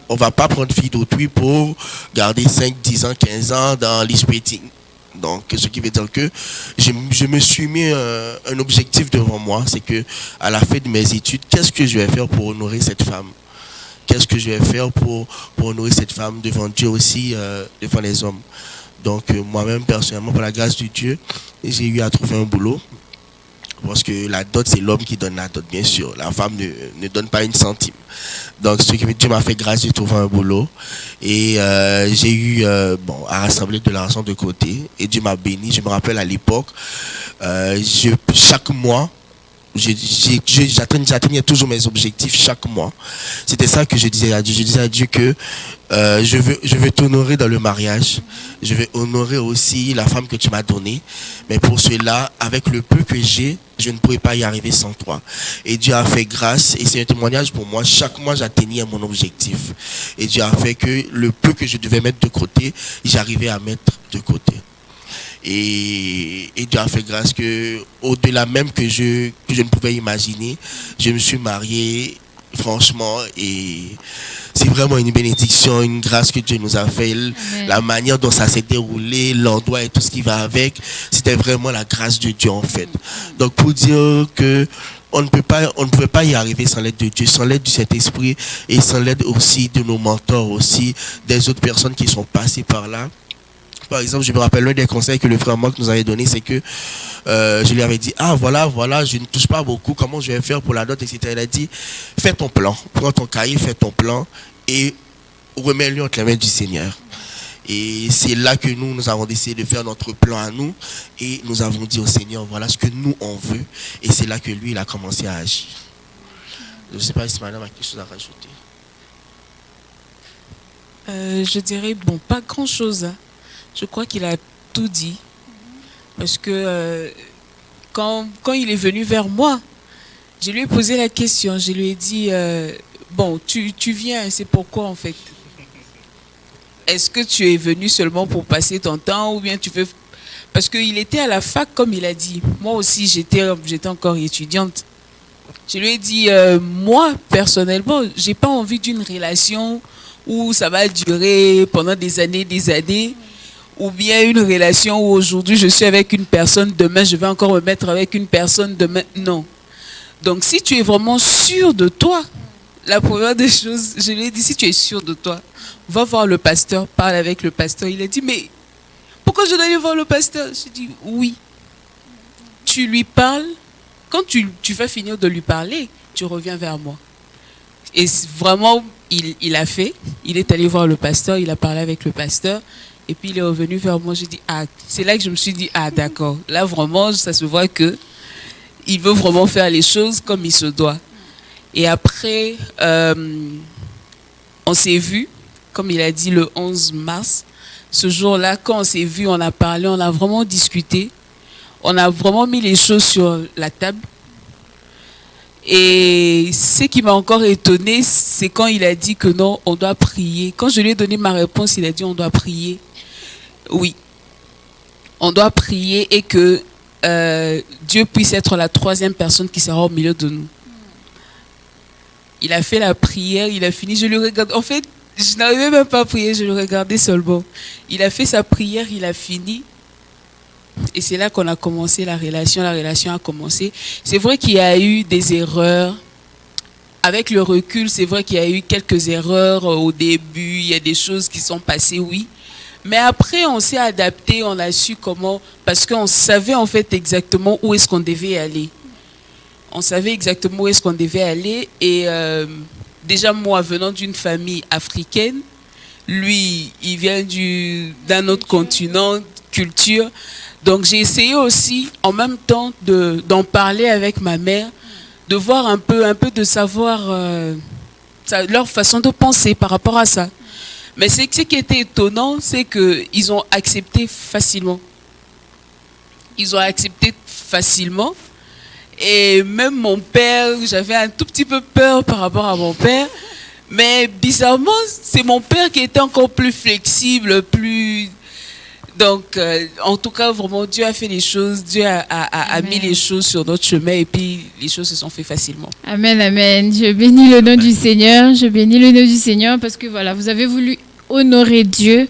prendre fille d'autrui pour garder 5, 10 ans, 15 ans dans l'e-spéting. Donc, ce qui veut dire que je me suis mis un objectif devant moi, c'est que à la fin de mes études, qu'est-ce que je vais faire pour honorer cette femme? Qu'est-ce que je vais faire pour honorer cette femme devant Dieu aussi, devant les hommes? Donc, moi-même, personnellement, par la grâce de Dieu, j'ai eu à trouver un boulot. Parce que la dot, c'est l'homme qui donne la dot, bien sûr. La femme ne donne pas une centime. Donc, ce qui veut dire, Dieu m'a fait grâce de trouver un boulot. Et j'ai eu à rassembler de l'argent de côté. Et Dieu m'a béni. Je me rappelle à l'époque, chaque mois, j'atteignais toujours mes objectifs chaque mois. C'était ça que je disais à Dieu. Je disais à Dieu que je veux t'honorer dans le mariage. Je vais honorer aussi la femme que tu m'as donnée. Mais pour cela, avec le peu que j'ai, je ne pourrais pas y arriver sans toi. Et Dieu a fait grâce. Et c'est un témoignage pour moi. Chaque mois, j'atteignais mon objectif. Et Dieu a fait que le peu que je devais mettre de côté, j'arrivais à mettre de côté. Et Dieu a fait grâce que, au-delà même que je ne pouvais imaginer, je me suis marié, franchement, et c'est vraiment une bénédiction, une grâce que Dieu nous a fait. Amen. La manière dont ça s'est déroulé, l'endroit et tout ce qui va avec, c'était vraiment la grâce de Dieu en fait. Donc pour dire que on ne pouvait pas y arriver sans l'aide de Dieu, sans l'aide du Saint-Esprit et sans l'aide aussi de nos mentors aussi, des autres personnes qui sont passées par là. Par exemple, je me rappelle l'un des conseils que le frère Marc nous avait donné, c'est que je lui avais dit, voilà, je ne touche pas beaucoup, comment je vais faire pour la dot, etc. Il a dit, fais ton plan, prends ton cahier, fais ton plan et remets-le entre les mains du Seigneur. Et c'est là que nous avons décidé de faire notre plan à nous et nous avons dit au Seigneur, voilà ce que nous on veut. Et c'est là que lui, il a commencé à agir. Je ne sais pas si madame a quelque chose à rajouter. Je dirais, bon, pas grand-chose, hein. Je crois qu'il a tout dit. Parce que quand il est venu vers moi, je lui ai posé la question. Je lui ai dit, bon, tu viens, c'est pourquoi en fait? Est-ce que tu es venu seulement pour passer ton temps ou bien tu veux... Parce qu'il était à la fac, comme il a dit. Moi aussi, j'étais encore étudiante. Je lui ai dit, moi, personnellement, j'ai pas envie d'une relation où ça va durer pendant des années, ou bien une relation où aujourd'hui je suis avec une personne, demain je vais encore me mettre avec une personne, demain, non. Donc si tu es vraiment sûr de toi, la première des choses, je lui ai dit, si tu es sûr de toi, va voir le pasteur, parle avec le pasteur. Il a dit, mais pourquoi je dois aller voir le pasteur? J'ai dit, oui. Tu lui parles, quand tu vas finir de lui parler, tu reviens vers moi. Et vraiment, il a fait, il est allé voir le pasteur, il a parlé avec le pasteur. Et puis il est revenu vers moi, j'ai dit, c'est là que je me suis dit, d'accord. Là vraiment, ça se voit que il veut vraiment faire les choses comme il se doit. Et après, on s'est vu, comme il a dit, le 11 mars. Ce jour-là, quand on s'est vu, on a parlé, on a vraiment discuté. On a vraiment mis les choses sur la table. Et ce qui m'a encore étonnée, c'est quand il a dit que non, on doit prier. Quand je lui ai donné ma réponse, il a dit, on doit prier. Oui, on doit prier et que Dieu puisse être la troisième personne qui sera au milieu de nous. Il a fait la prière, il a fini, je le regarde. En fait, je n'arrivais même pas à prier, je le regardais seulement. Il a fait sa prière, il a fini. Et c'est là qu'on a commencé la relation a commencé. C'est vrai qu'il y a eu des erreurs. Avec le recul, c'est vrai qu'il y a eu quelques erreurs au début, il y a des choses qui sont passées, oui. Mais après, on s'est adapté, on a su comment, parce qu'on savait en fait exactement où est-ce qu'on devait aller. On savait exactement où est-ce qu'on devait aller. Et déjà, moi, venant d'une famille africaine, lui, il vient d'un autre continent, culture. Donc, j'ai essayé aussi, en même temps, d'en parler avec ma mère, de voir un peu de savoir leur façon de penser par rapport à ça. Mais ce qui était étonnant, c'est qu'ils ont accepté facilement. Ils ont accepté facilement. Et même mon père, j'avais un tout petit peu peur par rapport à mon père. Mais bizarrement, c'est mon père qui était encore plus flexible, plus... Donc, en tout cas, vraiment, Dieu a fait les choses, Dieu a mis les choses sur notre chemin et puis les choses se sont faites facilement. Amen, amen. Je bénis le nom du Seigneur, parce que voilà, vous avez voulu honorer Dieu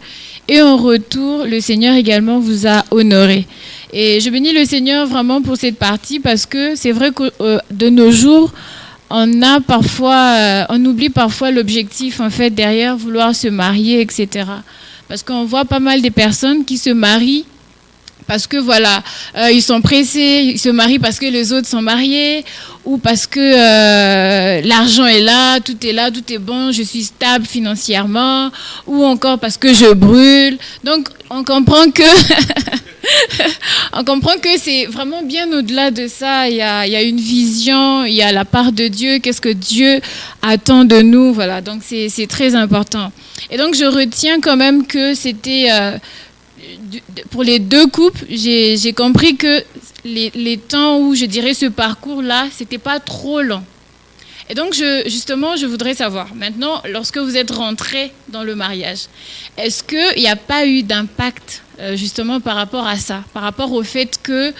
et en retour, le Seigneur également vous a honoré. Et je bénis le Seigneur vraiment pour cette partie parce que c'est vrai que de nos jours, on oublie parfois l'objectif en fait derrière vouloir se marier, etc. Parce qu'on voit pas mal de personnes qui se marient parce que voilà, ils sont pressés, ils se marient parce que les autres sont mariés ou parce que l'argent est là, tout est bon, je suis stable financièrement ou encore parce que je brûle. Donc, on comprend que c'est vraiment bien au-delà de ça. Il y a une vision, il y a la part de Dieu, qu'est-ce que Dieu attend de nous. Voilà, donc c'est très important. Et donc, je retiens quand même que c'était... pour les deux couples, j'ai compris que les temps où je dirais ce parcours-là, c'était pas trop long. Et donc, je voudrais savoir, maintenant, lorsque vous êtes rentrés dans le mariage, est-ce qu'il n'y a pas eu d'impact justement par rapport à ça, par rapport au fait que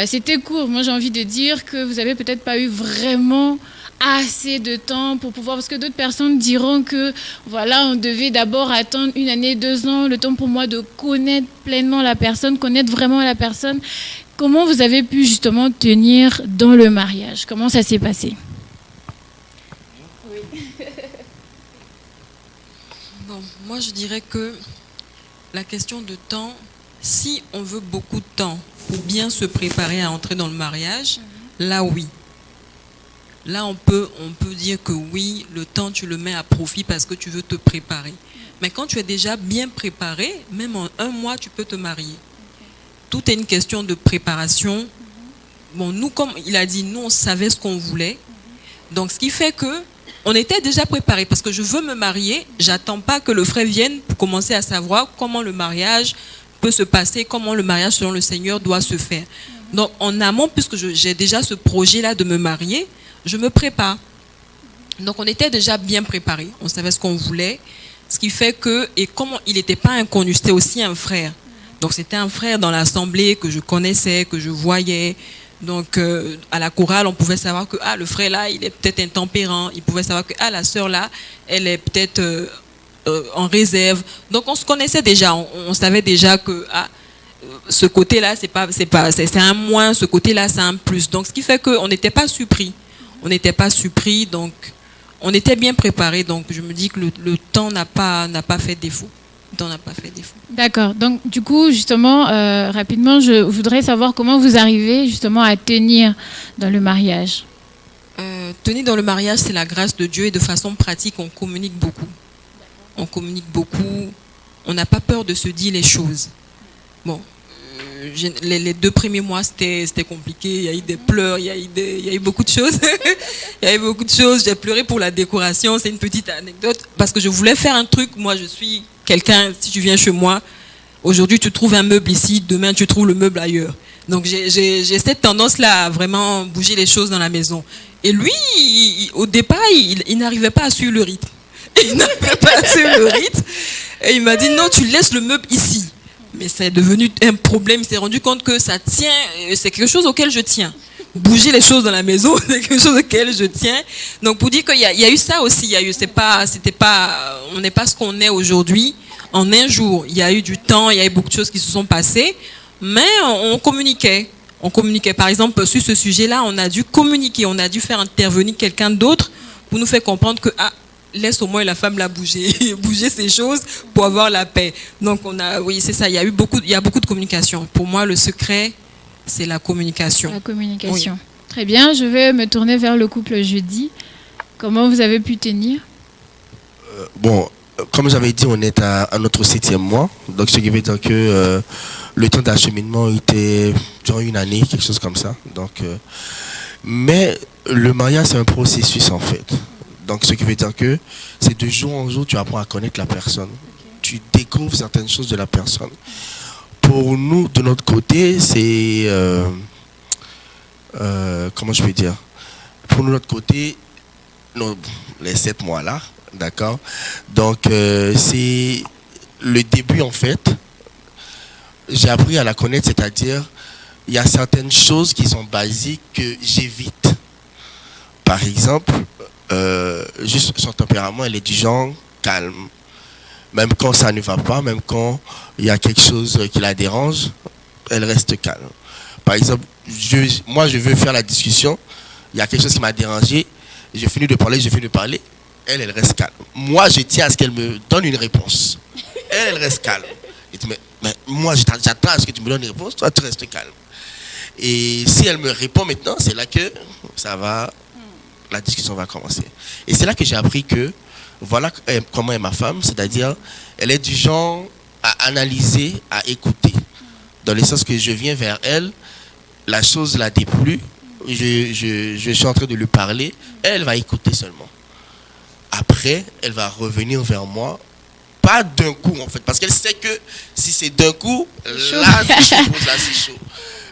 c'était court. Moi, j'ai envie de dire que vous avez peut-être pas eu vraiment assez de temps pour pouvoir, parce que d'autres personnes diront que voilà, on devait d'abord attendre 1 année, 2 ans, le temps pour moi de connaître pleinement la personne, connaître vraiment la personne. Comment vous avez pu justement tenir dans le mariage? Comment ça s'est passé? Bon, moi je dirais que la question de temps, si on veut beaucoup de temps pour bien se préparer à entrer dans le mariage, là oui. Là, on peut dire que oui, le temps, tu le mets à profit parce que tu veux te préparer. Mais quand tu es déjà bien préparé, même en 1 mois, tu peux te marier. Tout est une question de préparation. Bon, nous, comme il a dit, nous, on savait ce qu'on voulait. Donc, ce qui fait que on était déjà préparés parce que je veux me marier. J'attends pas que le frère vienne pour commencer à savoir comment le mariage peut se passer, comment le mariage selon le Seigneur doit se faire. Donc, en amont, puisque j'ai déjà ce projet-là de me marier, je me prépare. Donc, on était déjà bien préparés. On savait ce qu'on voulait. Ce qui fait que, et comme il n'était pas inconnu, c'était aussi un frère. Donc, c'était un frère dans l'assemblée que je connaissais, que je voyais. Donc, à la chorale, on pouvait savoir que le frère là, il est peut-être intempérant. Il pouvait savoir que la sœur là, elle est peut-être en réserve. Donc, on se connaissait déjà. On savait déjà que ce côté-là, c'est un moins. Ce côté-là, c'est un plus. Donc, ce qui fait qu'on n'était pas surpris. On n'était pas surpris, donc on était bien préparés. Donc je me dis que le temps n'a pas fait défaut. Le temps n'a pas fait défaut. D'accord. Donc du coup, justement, rapidement, je voudrais savoir comment vous arrivez justement à tenir dans le mariage. Tenir dans le mariage, c'est la grâce de Dieu et de façon pratique, on communique beaucoup. On communique beaucoup. On n'a pas peur de se dire les choses. Bon. Les 2 premiers mois, c'était compliqué. Il y a eu des pleurs, il y a eu beaucoup de choses. Il y a eu beaucoup de choses. J'ai pleuré pour la décoration. C'est une petite anecdote. Parce que je voulais faire un truc. Moi, je suis quelqu'un, si tu viens chez moi, aujourd'hui, tu trouves un meuble ici, demain, tu trouves le meuble ailleurs. Donc, j'ai cette tendance-là à vraiment bouger les choses dans la maison. Et lui, au départ, il n'arrivait pas à suivre le rythme. Il n'arrivait pas à suivre le rythme. Et il m'a dit, non, tu laisses le meuble ici. Mais c'est devenu un problème. Il s'est rendu compte que ça tient, c'est quelque chose auquel je tiens. Bouger les choses dans la maison, c'est quelque chose auquel je tiens. Donc pour dire qu'il y a eu ça aussi, on n'est pas ce qu'on est aujourd'hui en un jour. Il y a eu du temps, il y a eu beaucoup de choses qui se sont passées, mais on communiquait. On communiquait. Par exemple, sur ce sujet-là, on a dû communiquer, on a dû faire intervenir quelqu'un d'autre pour nous faire comprendre que laisse au moins la femme la bouger ses choses pour avoir la paix. Donc oui, c'est ça. Il y a beaucoup de communication. Pour moi, le secret, c'est la communication. La communication. Oui. Très bien. Je vais me tourner vers le couple jeudi. Comment vous avez pu tenir? Bon, comme j'avais dit, on est à notre 7e mois. Donc, ce qui veut dire que le temps d'acheminement était durant 1 année, quelque chose comme ça. Donc, mais le mariage, c'est un processus en fait. Donc, ce qui veut dire que c'est de jour en jour, tu apprends à connaître la personne. Tu découvres certaines choses de la personne. Pour nous, de notre côté, c'est... comment je vais dire? Pour nous, de notre côté, les 7 mois-là, d'accord? Donc, c'est le début, en fait. J'ai appris à la connaître, c'est-à-dire, il y a certaines choses qui sont basiques que j'évite. Par exemple... juste son tempérament, elle est du genre calme. Même quand ça ne va pas, même quand il y a quelque chose qui la dérange, elle reste calme. Par exemple, moi je veux faire la discussion, il y a quelque chose qui m'a dérangé, j'ai fini de parler, elle reste calme. Moi je tiens à ce qu'elle me donne une réponse. Elle reste calme. Je dis, mais moi j'attends à ce que tu me donnes une réponse, toi tu restes calme. Et si elle me répond maintenant, c'est là que ça va... la discussion va commencer. Et c'est là que j'ai appris que voilà comment est ma femme, c'est-à-dire elle est du genre à analyser, à écouter. Dans le sens que je viens vers elle, la chose la déplut, je suis en train de lui parler, elle va écouter seulement. Après, elle va revenir vers moi, pas d'un coup en fait, parce qu'elle sait que si c'est d'un coup, là c'est chaud.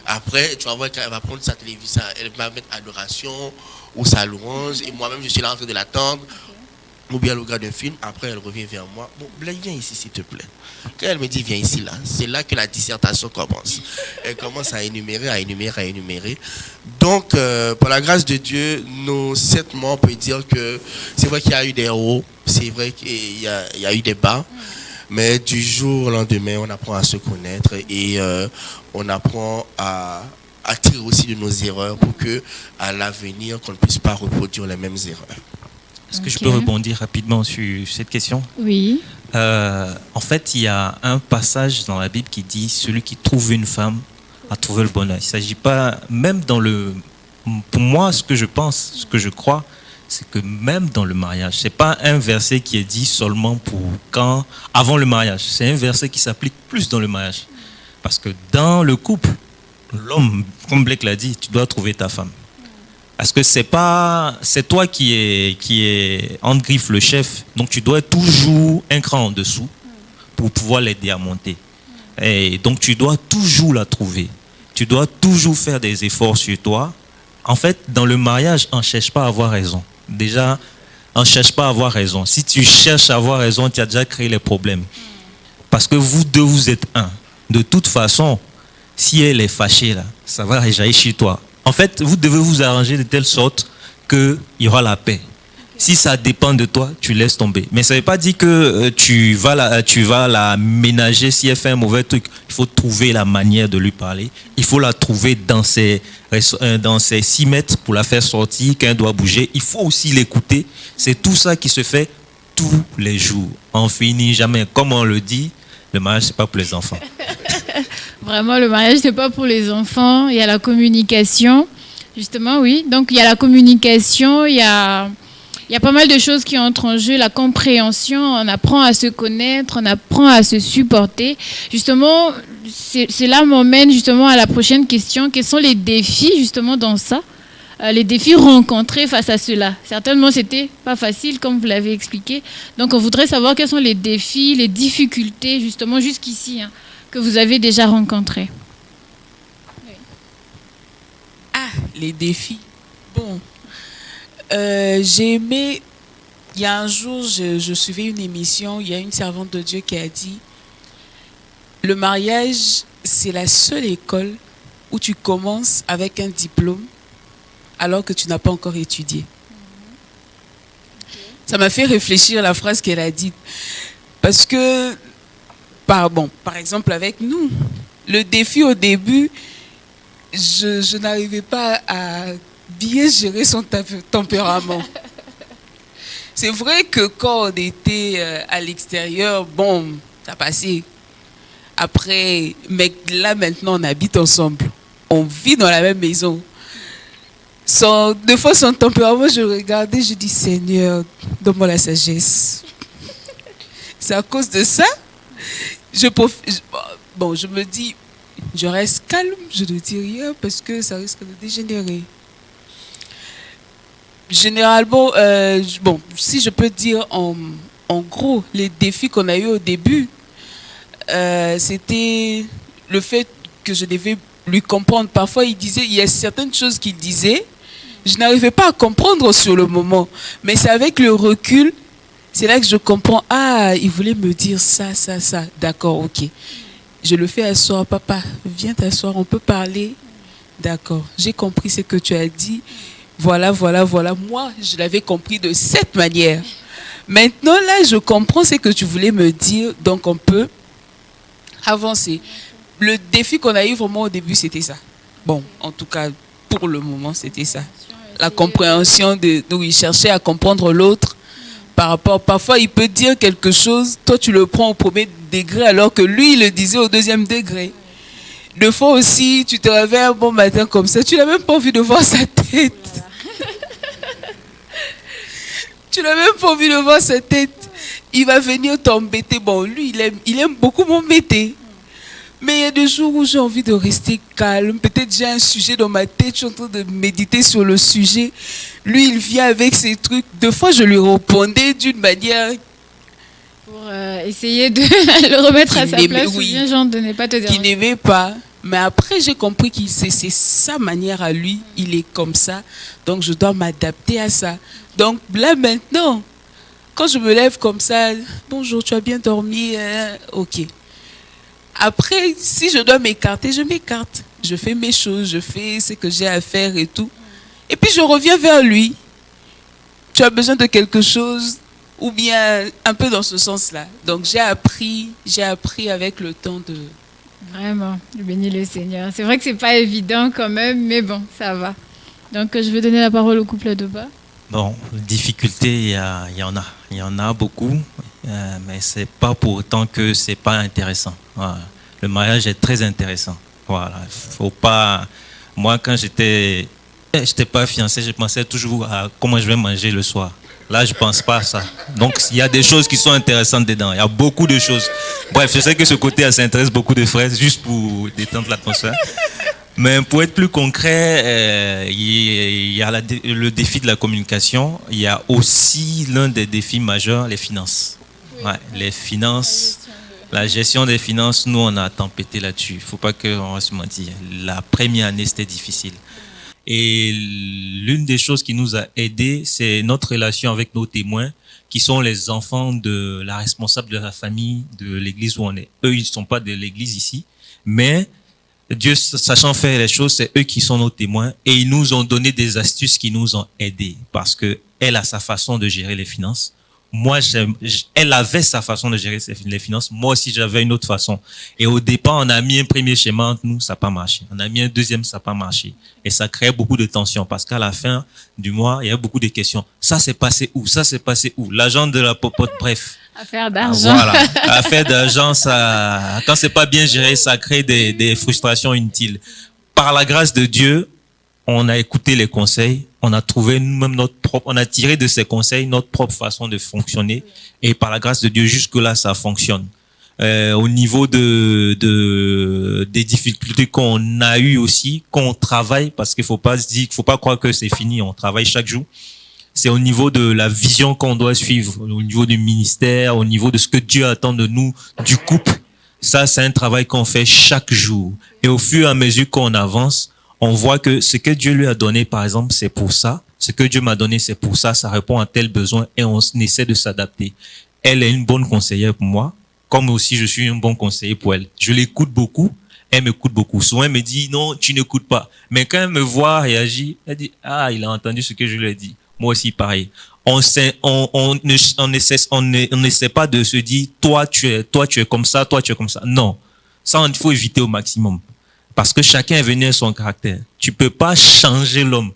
Après, tu vas voir qu'elle va prendre sa télévision, elle va mettre adoration ou sa louange, et moi-même je suis là en train de l'attendre. ou bien elle regarde un film, après elle revient vers moi. Bon, Blaise, viens ici s'il te plaît. Quand elle me dit viens ici là, c'est là que la dissertation commence. Elle commence à énumérer. Donc, par la grâce de Dieu, nos 7 mois, on peut dire que c'est vrai qu'il y a eu des hauts, c'est vrai qu'il y a eu des bas, mais du jour au lendemain, on apprend à se connaître et on apprend à tirer aussi de nos erreurs pour que à l'avenir, qu'on ne puisse pas reproduire les mêmes erreurs. Est-ce que je peux rebondir rapidement sur cette question? Oui. En fait, il y a un passage dans la Bible qui dit « Celui qui trouve une femme a trouvé le bonheur ». Il ne s'agit pas, même dans le... Pour moi, ce que je pense, ce que je crois, c'est que même dans le mariage, ce n'est pas un verset qui est dit seulement pour quand, avant le mariage. C'est un verset qui s'applique plus dans le mariage. Parce que dans le couple, l'homme, comme Blake l'a dit, tu dois trouver ta femme. Parce que c'est toi qui est en griffe le chef, donc tu dois être toujours un cran en dessous pour pouvoir l'aider à monter. Et donc tu dois toujours la trouver. Tu dois toujours faire des efforts sur toi. En fait, dans le mariage, on ne cherche pas à avoir raison. Déjà, on ne cherche pas à avoir raison. Si tu cherches à avoir raison, tu as déjà créé les problèmes. Parce que vous deux, vous êtes un. De toute façon, si elle est fâchée, là, ça va réjaillir chez toi. En fait, vous devez vous arranger de telle sorte qu'il y aura la paix. Si ça dépend de toi, tu laisses tomber. Mais ça ne veut pas dire que tu vas la ménager si elle fait un mauvais truc. Il faut trouver la manière de lui parler. Il faut la trouver dans ses 6 mètres pour la faire sortir, quand elle doit bouger. Il faut aussi l'écouter. C'est tout ça qui se fait tous les jours. On finit jamais. Comme on le dit, le mariage, ce n'est pas pour les enfants. Vraiment, le mariage, c'est pas pour les enfants. Il y a la communication. Justement, oui. Donc, il y a la communication, il y a pas mal de choses qui entrent en jeu. La compréhension, on apprend à se connaître, on apprend à se supporter. Justement, c'est là m'emmène justement à la prochaine question. Quels sont les défis, justement, dans ça? Les défis rencontrés face à cela. Certainement, c'était pas facile, comme vous l'avez expliqué. Donc, on voudrait savoir quels sont les défis, les difficultés, justement, jusqu'ici, que vous avez déjà rencontrés. Les défis. Bon, j'ai aimé, il y a un jour, je suivais une émission, il y a une servante de Dieu qui a dit, le mariage, c'est la seule école où tu commences avec un diplôme alors que tu n'as pas encore étudié. Ça m'a fait réfléchir à la phrase qu'elle a dite. Parce que, par exemple, avec nous, le défi au début, je n'arrivais pas à bien gérer son tempérament. C'est vrai que quand on était à l'extérieur, bon, ça passait. Après, mais là maintenant, on habite ensemble. On vit dans la même maison. Deux fois son tempérament, je regardais, je dis Seigneur, donne-moi la sagesse. C'est à cause de ça, je me dis, je reste calme, je ne dis rien parce que ça risque de dégénérer. Généralement, si je peux dire en gros, les défis qu'on a eu au début, c'était le fait que je devais lui comprendre. Parfois, il y a certaines choses qu'il disait, je n'arrivais pas à comprendre sur le moment. Mais c'est avec le recul, c'est là que je comprends. Ah, il voulait me dire ça, ça, ça. D'accord, ok. Je le fais asseoir. Papa, viens t'asseoir, on peut parler. D'accord, j'ai compris ce que tu as dit. Voilà. Moi, je l'avais compris de cette manière. Maintenant, là, je comprends ce que tu voulais me dire. Donc, on peut avancer. Le défi qu'on a eu vraiment au début, c'était ça. Bon, en tout cas, pour le moment, c'était ça. La compréhension d'où il cherchait à comprendre l'autre. Par rapport, parfois, il peut dire quelque chose, toi, tu le prends au premier degré, alors que lui, il le disait au deuxième degré. Des fois aussi, tu te réveilles un bon matin comme ça, tu n'as même pas envie de voir sa tête. Tu n'as même pas envie de voir sa tête. Il va venir t'embêter. Bon, lui, il aime beaucoup m'embêter. Mais il y a des jours où j'ai envie de rester calme. Peut-être j'ai un sujet dans ma tête, je suis en train de méditer sur le sujet. Lui, il vient avec ses trucs. Deux fois, je lui répondais d'une manière... Pour essayer de le remettre à sa place, ou bien genre de ne pas te déranger. Qui n'aimait pas. Mais après, j'ai compris que c'est sa manière à lui. Il est comme ça. Donc, je dois m'adapter à ça. Donc, là, maintenant, quand je me lève comme ça, bonjour, tu as bien dormi, ok. Après, si je dois m'écarter, je m'écarte. Je fais mes choses, je fais ce que j'ai à faire et tout. Et puis je reviens vers lui. Tu as besoin de quelque chose, ou bien un peu dans ce sens-là. Donc j'ai appris avec le temps de... Vraiment, je bénis le Seigneur. C'est vrai que c'est pas évident quand même, mais bon, ça va. Donc, je vais donner la parole au couple de bas. Bon, difficultés, il y en a beaucoup, mais c'est pas pour autant que c'est pas intéressant. Voilà. Le mariage est très intéressant. Voilà, faut pas. Moi, quand j'étais pas fiancé, je pensais toujours à comment je vais manger le soir. Là, je pense pas à ça. Donc, il y a des choses qui sont intéressantes dedans. Il y a beaucoup de choses. Bref, je sais que ce côté, ça intéresse beaucoup de frères, juste pour détendre l'atmosphère. Mais pour être plus concret, il y a le défi de la communication. Il y a aussi l'un des défis majeurs, les finances. Ouais, les finances, la gestion des finances, nous, on a tempêté là-dessus. Il ne faut pas qu'on se mentir. La première année, c'était difficile. Et l'une des choses qui nous a aidés, c'est notre relation avec nos témoins, qui sont les enfants de la responsable de la famille de l'église où on est. Eux, ils ne sont pas de l'église ici, mais Dieu, sachant faire les choses, c'est eux qui sont nos témoins et ils nous ont donné des astuces qui nous ont aidés parce que elle a sa façon de gérer les finances. Moi, elle avait sa façon de gérer les finances. Moi aussi, j'avais une autre façon. Et au départ, on a mis un premier schéma entre nous, ça n'a pas marché. On a mis un deuxième, ça n'a pas marché. Et ça créait beaucoup de tensions parce qu'à la fin du mois, il y a beaucoup de questions. Ça s'est passé où? Ça s'est passé où? L'agent de la popote, bref. Affaire d'argent. Voilà. Affaire d'argent, ça, quand c'est pas bien géré, ça crée des frustrations inutiles. Par la grâce de Dieu, on a écouté les conseils, on a trouvé nous-mêmes on a tiré de ces conseils notre propre façon de fonctionner. Et par la grâce de Dieu, jusque-là, ça fonctionne. Au niveau des difficultés qu'on a eues aussi, qu'on travaille, parce qu'il faut pas croire que c'est fini, on travaille chaque jour. C'est au niveau de la vision qu'on doit suivre, au niveau du ministère, au niveau de ce que Dieu attend de nous, du couple. Ça, c'est un travail qu'on fait chaque jour. Et au fur et à mesure qu'on avance, on voit que ce que Dieu lui a donné, par exemple, c'est pour ça. Ce que Dieu m'a donné, c'est pour ça. Ça répond à tel besoin et on essaie de s'adapter. Elle est une bonne conseillère pour moi, comme aussi je suis un bon conseiller pour elle. Je l'écoute beaucoup. Elle m'écoute beaucoup. Souvent, elle me dit, non, tu n'écoutes pas. Mais quand elle me voit réagir, elle dit, ah, il a entendu ce que je lui ai dit. Moi aussi, pareil. On n'essaie pas de se dire, toi, tu es comme ça, toi, tu es comme ça. Non. Ça, il faut éviter au maximum. Parce que chacun est venu à son caractère. Tu peux pas changer l'homme.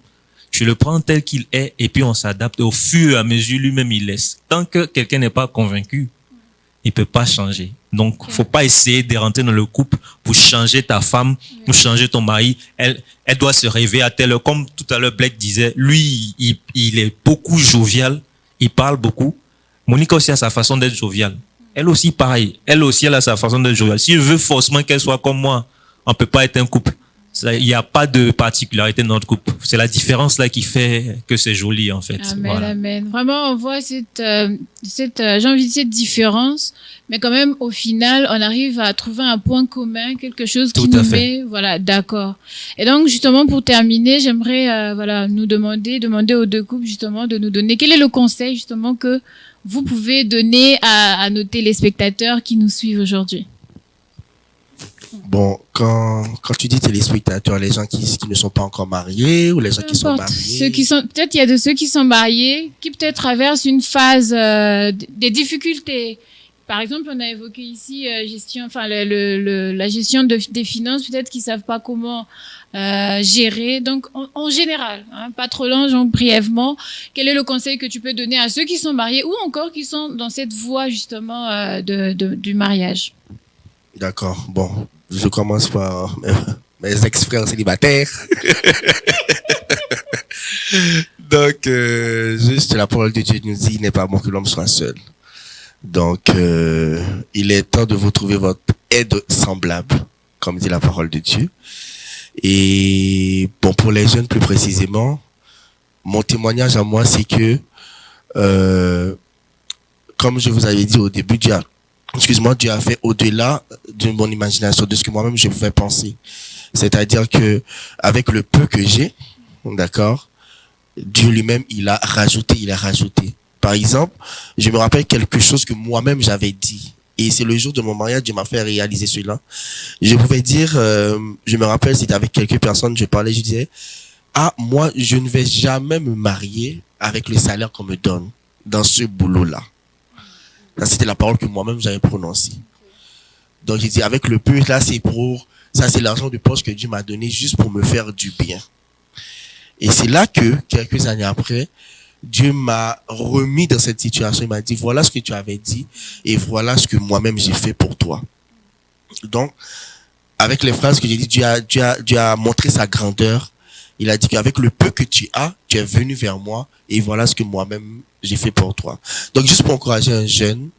Tu le prends tel qu'il est et puis on s'adapte. Au fur et à mesure, lui-même, il laisse. Tant que quelqu'un n'est pas convaincu, il peut pas changer. Donc, faut pas essayer de rentrer dans le couple pour changer ta femme ou changer ton mari. Elle doit se réveiller à telle heure. Comme tout à l'heure, Blake disait, lui, il est beaucoup jovial. Il parle beaucoup. Monica aussi a sa façon d'être joviale. Elle aussi, pareil. Elle aussi, elle a sa façon d'être joviale. Si je veux forcément qu'elle soit comme moi, on peut pas être un couple. Il n'y a pas de particularité dans notre couple. C'est la différence là qui fait que c'est joli en fait. Amen, voilà. amen. Vraiment, on voit j'ai envie de dire cette différence, mais quand même, au final, on arrive à trouver un point commun, quelque chose qui nous met, voilà, d'accord. Et donc, justement, pour terminer, j'aimerais, nous demander aux deux couples, justement, de nous donner quel est le conseil, justement, que vous pouvez donner à nos téléspectateurs qui nous suivent aujourd'hui. Bon, quand tu dis téléspectateurs, les gens qui ne sont pas encore mariés ou les gens qui sont mariés? Peut-être il y a de ceux qui sont mariés, qui peut-être traversent une phase des difficultés. Par exemple, on a évoqué ici la gestion des finances, peut-être qu'ils savent pas comment gérer. Donc, en général, pas trop long, genre brièvement, quel est le conseil que tu peux donner à ceux qui sont mariés ou encore qui sont dans cette voie justement du mariage? D'accord. Bon, je commence par mes ex-frères célibataires. Donc, juste la parole de Dieu nous dit, il n'est pas bon que l'homme soit seul. Donc, il est temps de vous trouver votre aide semblable, comme dit la parole de Dieu. Et bon, pour les jeunes plus précisément, mon témoignage à moi, c'est que, comme je vous avais dit au début, Dieu a fait au-delà de mon imagination, de ce que moi-même je pouvais penser. C'est-à-dire que, avec le peu que j'ai, d'accord, Dieu lui-même, il a rajouté. Par exemple, je me rappelle quelque chose que moi-même j'avais dit. Et c'est le jour de mon mariage, Dieu m'a fait réaliser cela. Je pouvais dire, je me rappelle, c'était avec quelques personnes, je parlais, je disais, moi, je ne vais jamais me marier avec le salaire qu'on me donne dans ce boulot-là. Ça, c'était la parole que moi-même j'avais prononcée. Donc, j'ai dit, avec le peu, là, ça, c'est l'argent de poche que Dieu m'a donné juste pour me faire du bien. Et c'est là que, quelques années après, Dieu m'a remis dans cette situation. Il m'a dit, voilà ce que tu avais dit et voilà ce que moi-même j'ai fait pour toi. Donc, avec les phrases que j'ai dit, Dieu a montré sa grandeur. Il a dit qu'avec le peu que tu as, tu es venu vers moi et voilà ce que moi-même j'ai fait pour toi. Donc, juste pour encourager un jeune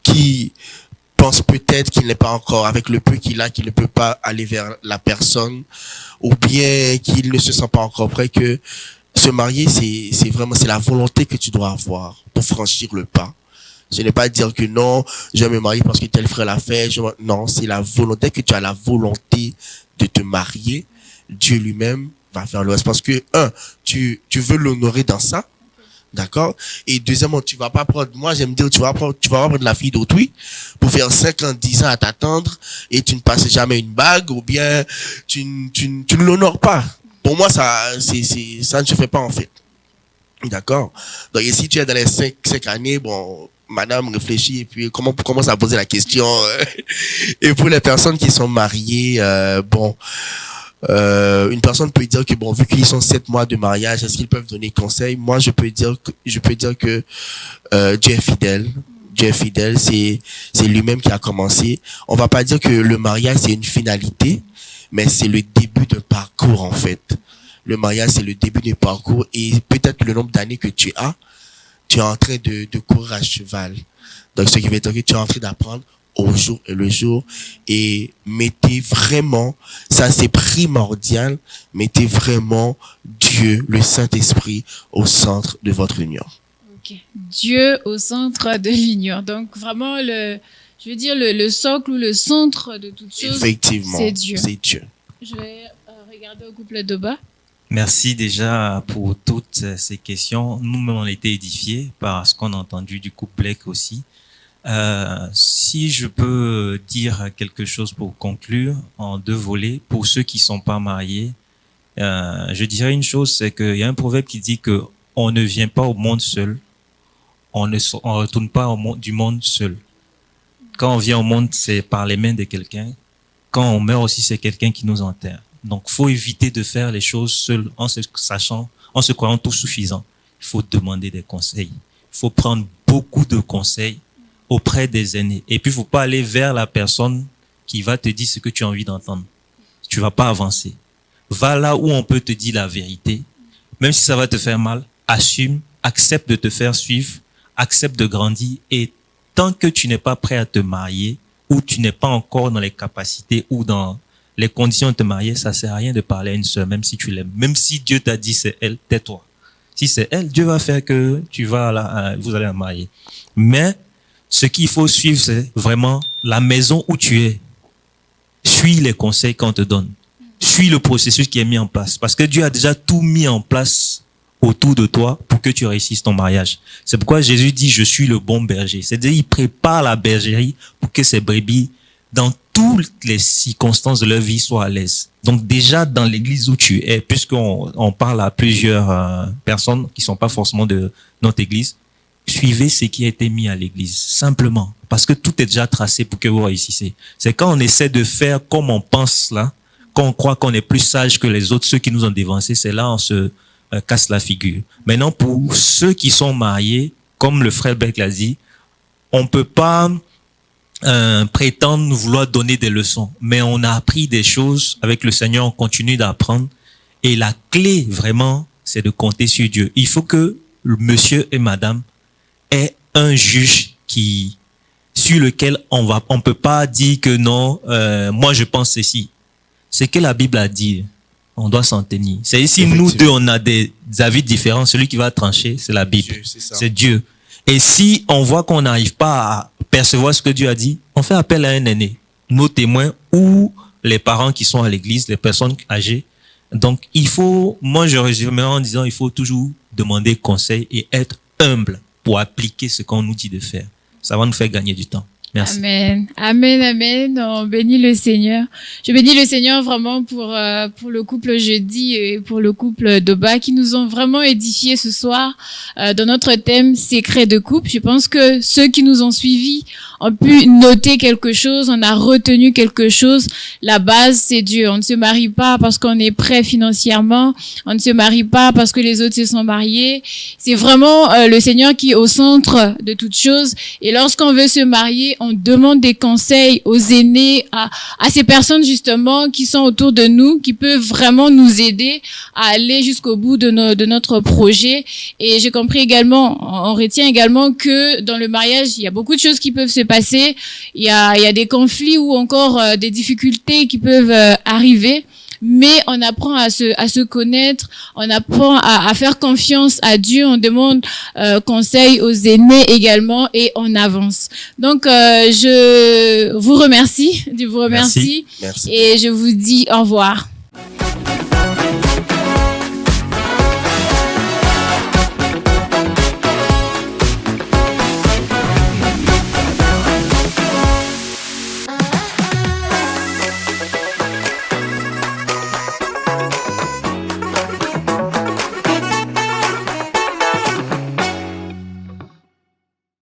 qui pense peut-être qu'il n'est pas encore, avec le peu qu'il a, qu'il ne peut pas aller vers la personne, ou bien qu'il ne se sent pas encore prêt, que se marier, c'est vraiment, c'est la volonté que tu dois avoir pour franchir le pas. Ce n'est pas dire que non, je vais me marier parce que tel frère l'a fait. Non, c'est la volonté que tu as la volonté de te marier. Dieu lui-même va faire le reste parce que, tu veux l'honorer dans ça. D'accord? Et deuxièmement, tu vas pas prendre, moi j'aime dire, tu vas pas prendre la fille d'autrui pour faire 5 ans, 10 ans à t'attendre et tu ne passes jamais une bague ou bien tu ne l'honores pas. Pour moi, ça ne se fait pas en fait. D'accord? Donc, et si tu es dans les 5 années, bon, madame réfléchit et puis commence à poser la question. Et pour les personnes qui sont mariées, une personne peut dire que bon, vu qu'ils sont 7 mois de mariage, est-ce qu'ils peuvent donner conseil? Moi, je peux dire que Dieu est fidèle. Dieu est fidèle, c'est lui-même qui a commencé. On va pas dire que le mariage c'est une finalité, mais c'est le début d'un parcours en fait. Le mariage c'est le début d'un parcours et peut-être le nombre d'années que tu es en train de courir à cheval. Donc ce qui veut dire que tu es en train d'apprendre au jour et le jour et mettez vraiment, ça c'est primordial, mettez vraiment Dieu, le Saint-Esprit au centre de votre union. Ok. Dieu au centre de l'union. Donc vraiment le socle ou le centre de toute chose, effectivement, c'est Dieu. C'est Dieu. Je vais regarder au couple de bas. Merci déjà pour toutes ces questions. Nous-mêmes, on a été édifiés par ce qu'on a entendu du couple Blake aussi. Si je peux dire quelque chose pour conclure en 2 volets, pour ceux qui sont pas mariés, je dirais une chose, c'est qu'il y a un proverbe qui dit que on ne vient pas au monde seul, on retourne pas du monde seul. Quand on vient au monde, c'est par les mains de quelqu'un. Quand on meurt aussi, c'est quelqu'un qui nous enterre. Donc, faut éviter de faire les choses seul en se croyant tout suffisant. Il faut demander des conseils. Il faut prendre beaucoup de conseils auprès des aînés. Et puis, il faut pas aller vers la personne qui va te dire ce que tu as envie d'entendre. Tu vas pas avancer. Va là où on peut te dire la vérité. Même si ça va te faire mal, assume, accepte de te faire suivre, accepte de grandir. Et tant que tu n'es pas prêt à te marier, ou tu n'es pas encore dans les capacités ou dans les conditions de te marier, ça sert à rien de parler à une sœur, même si tu l'aimes. Même si Dieu t'a dit c'est elle, tais-toi. Si c'est elle, Dieu va faire que vous allez la marier. Mais ce qu'il faut suivre, c'est vraiment la maison où tu es. Suis les conseils qu'on te donne. Suis le processus qui est mis en place. Parce que Dieu a déjà tout mis en place autour de toi pour que tu réussisses ton mariage. C'est pourquoi Jésus dit, je suis le bon berger. C'est-à-dire, il prépare la bergerie pour que ses brebis, dans toutes les circonstances de leur vie, soient à l'aise. Donc déjà, dans l'église où tu es, puisqu'on parle à plusieurs personnes qui sont pas forcément de notre église, suivez ce qui a été mis à l'église, simplement. Parce que tout est déjà tracé pour que vous réussissez. C'est quand on essaie de faire comme on pense là, quand on croit qu'on est plus sage que les autres, ceux qui nous ont dévancés, c'est là on se casse la figure. Maintenant, pour ceux qui sont mariés, comme le frère Beck l'a dit, on peut pas prétendre nous vouloir donner des leçons, mais on a appris des choses avec le Seigneur, on continue d'apprendre. Et la clé, vraiment, c'est de compter sur Dieu. Il faut que le monsieur et madame aient un juge sur lequel on peut pas dire que non, moi je pense ceci. C'est que la Bible a dit. On doit s'en tenir. C'est ici, nous deux, on a des avis différents. Celui qui va trancher, c'est la Bible. C'est Dieu. Et si on voit qu'on n'arrive pas à percevoir ce que Dieu a dit, on fait appel à un aîné, nos témoins ou les parents qui sont à l'église, les personnes âgées. Donc, moi, je résumerai en disant, il faut toujours demander conseil et être humble. pour appliquer ce qu'on nous dit de faire. Ça va nous faire gagner du temps. Merci. Amen, amen, amen. On bénit le Seigneur. Je bénis le Seigneur vraiment pour le couple jeudi et pour le couple Doba qui nous ont vraiment édifiés ce soir dans notre thème secret de couple. Je pense que ceux qui nous ont suivis ont pu noter quelque chose, on a retenu quelque chose. La base, c'est Dieu. On ne se marie pas parce qu'on est prêt financièrement. On ne se marie pas parce que les autres se sont mariés. C'est vraiment le Seigneur qui est au centre de toutes choses. Et lorsqu'on veut se marier, on demande des conseils aux aînés, à ces personnes justement qui sont autour de nous, qui peuvent vraiment nous aider à aller jusqu'au bout de notre projet. Et j'ai compris également, on retient également que dans le mariage, il y a beaucoup de choses qui peuvent se passer. Il y a des conflits ou encore des difficultés qui peuvent arriver. Mais on apprend à se connaître, on apprend à faire confiance à Dieu, on demande conseil aux aînés également et on avance. Donc je vous remercie, Merci. et je vous dis au revoir.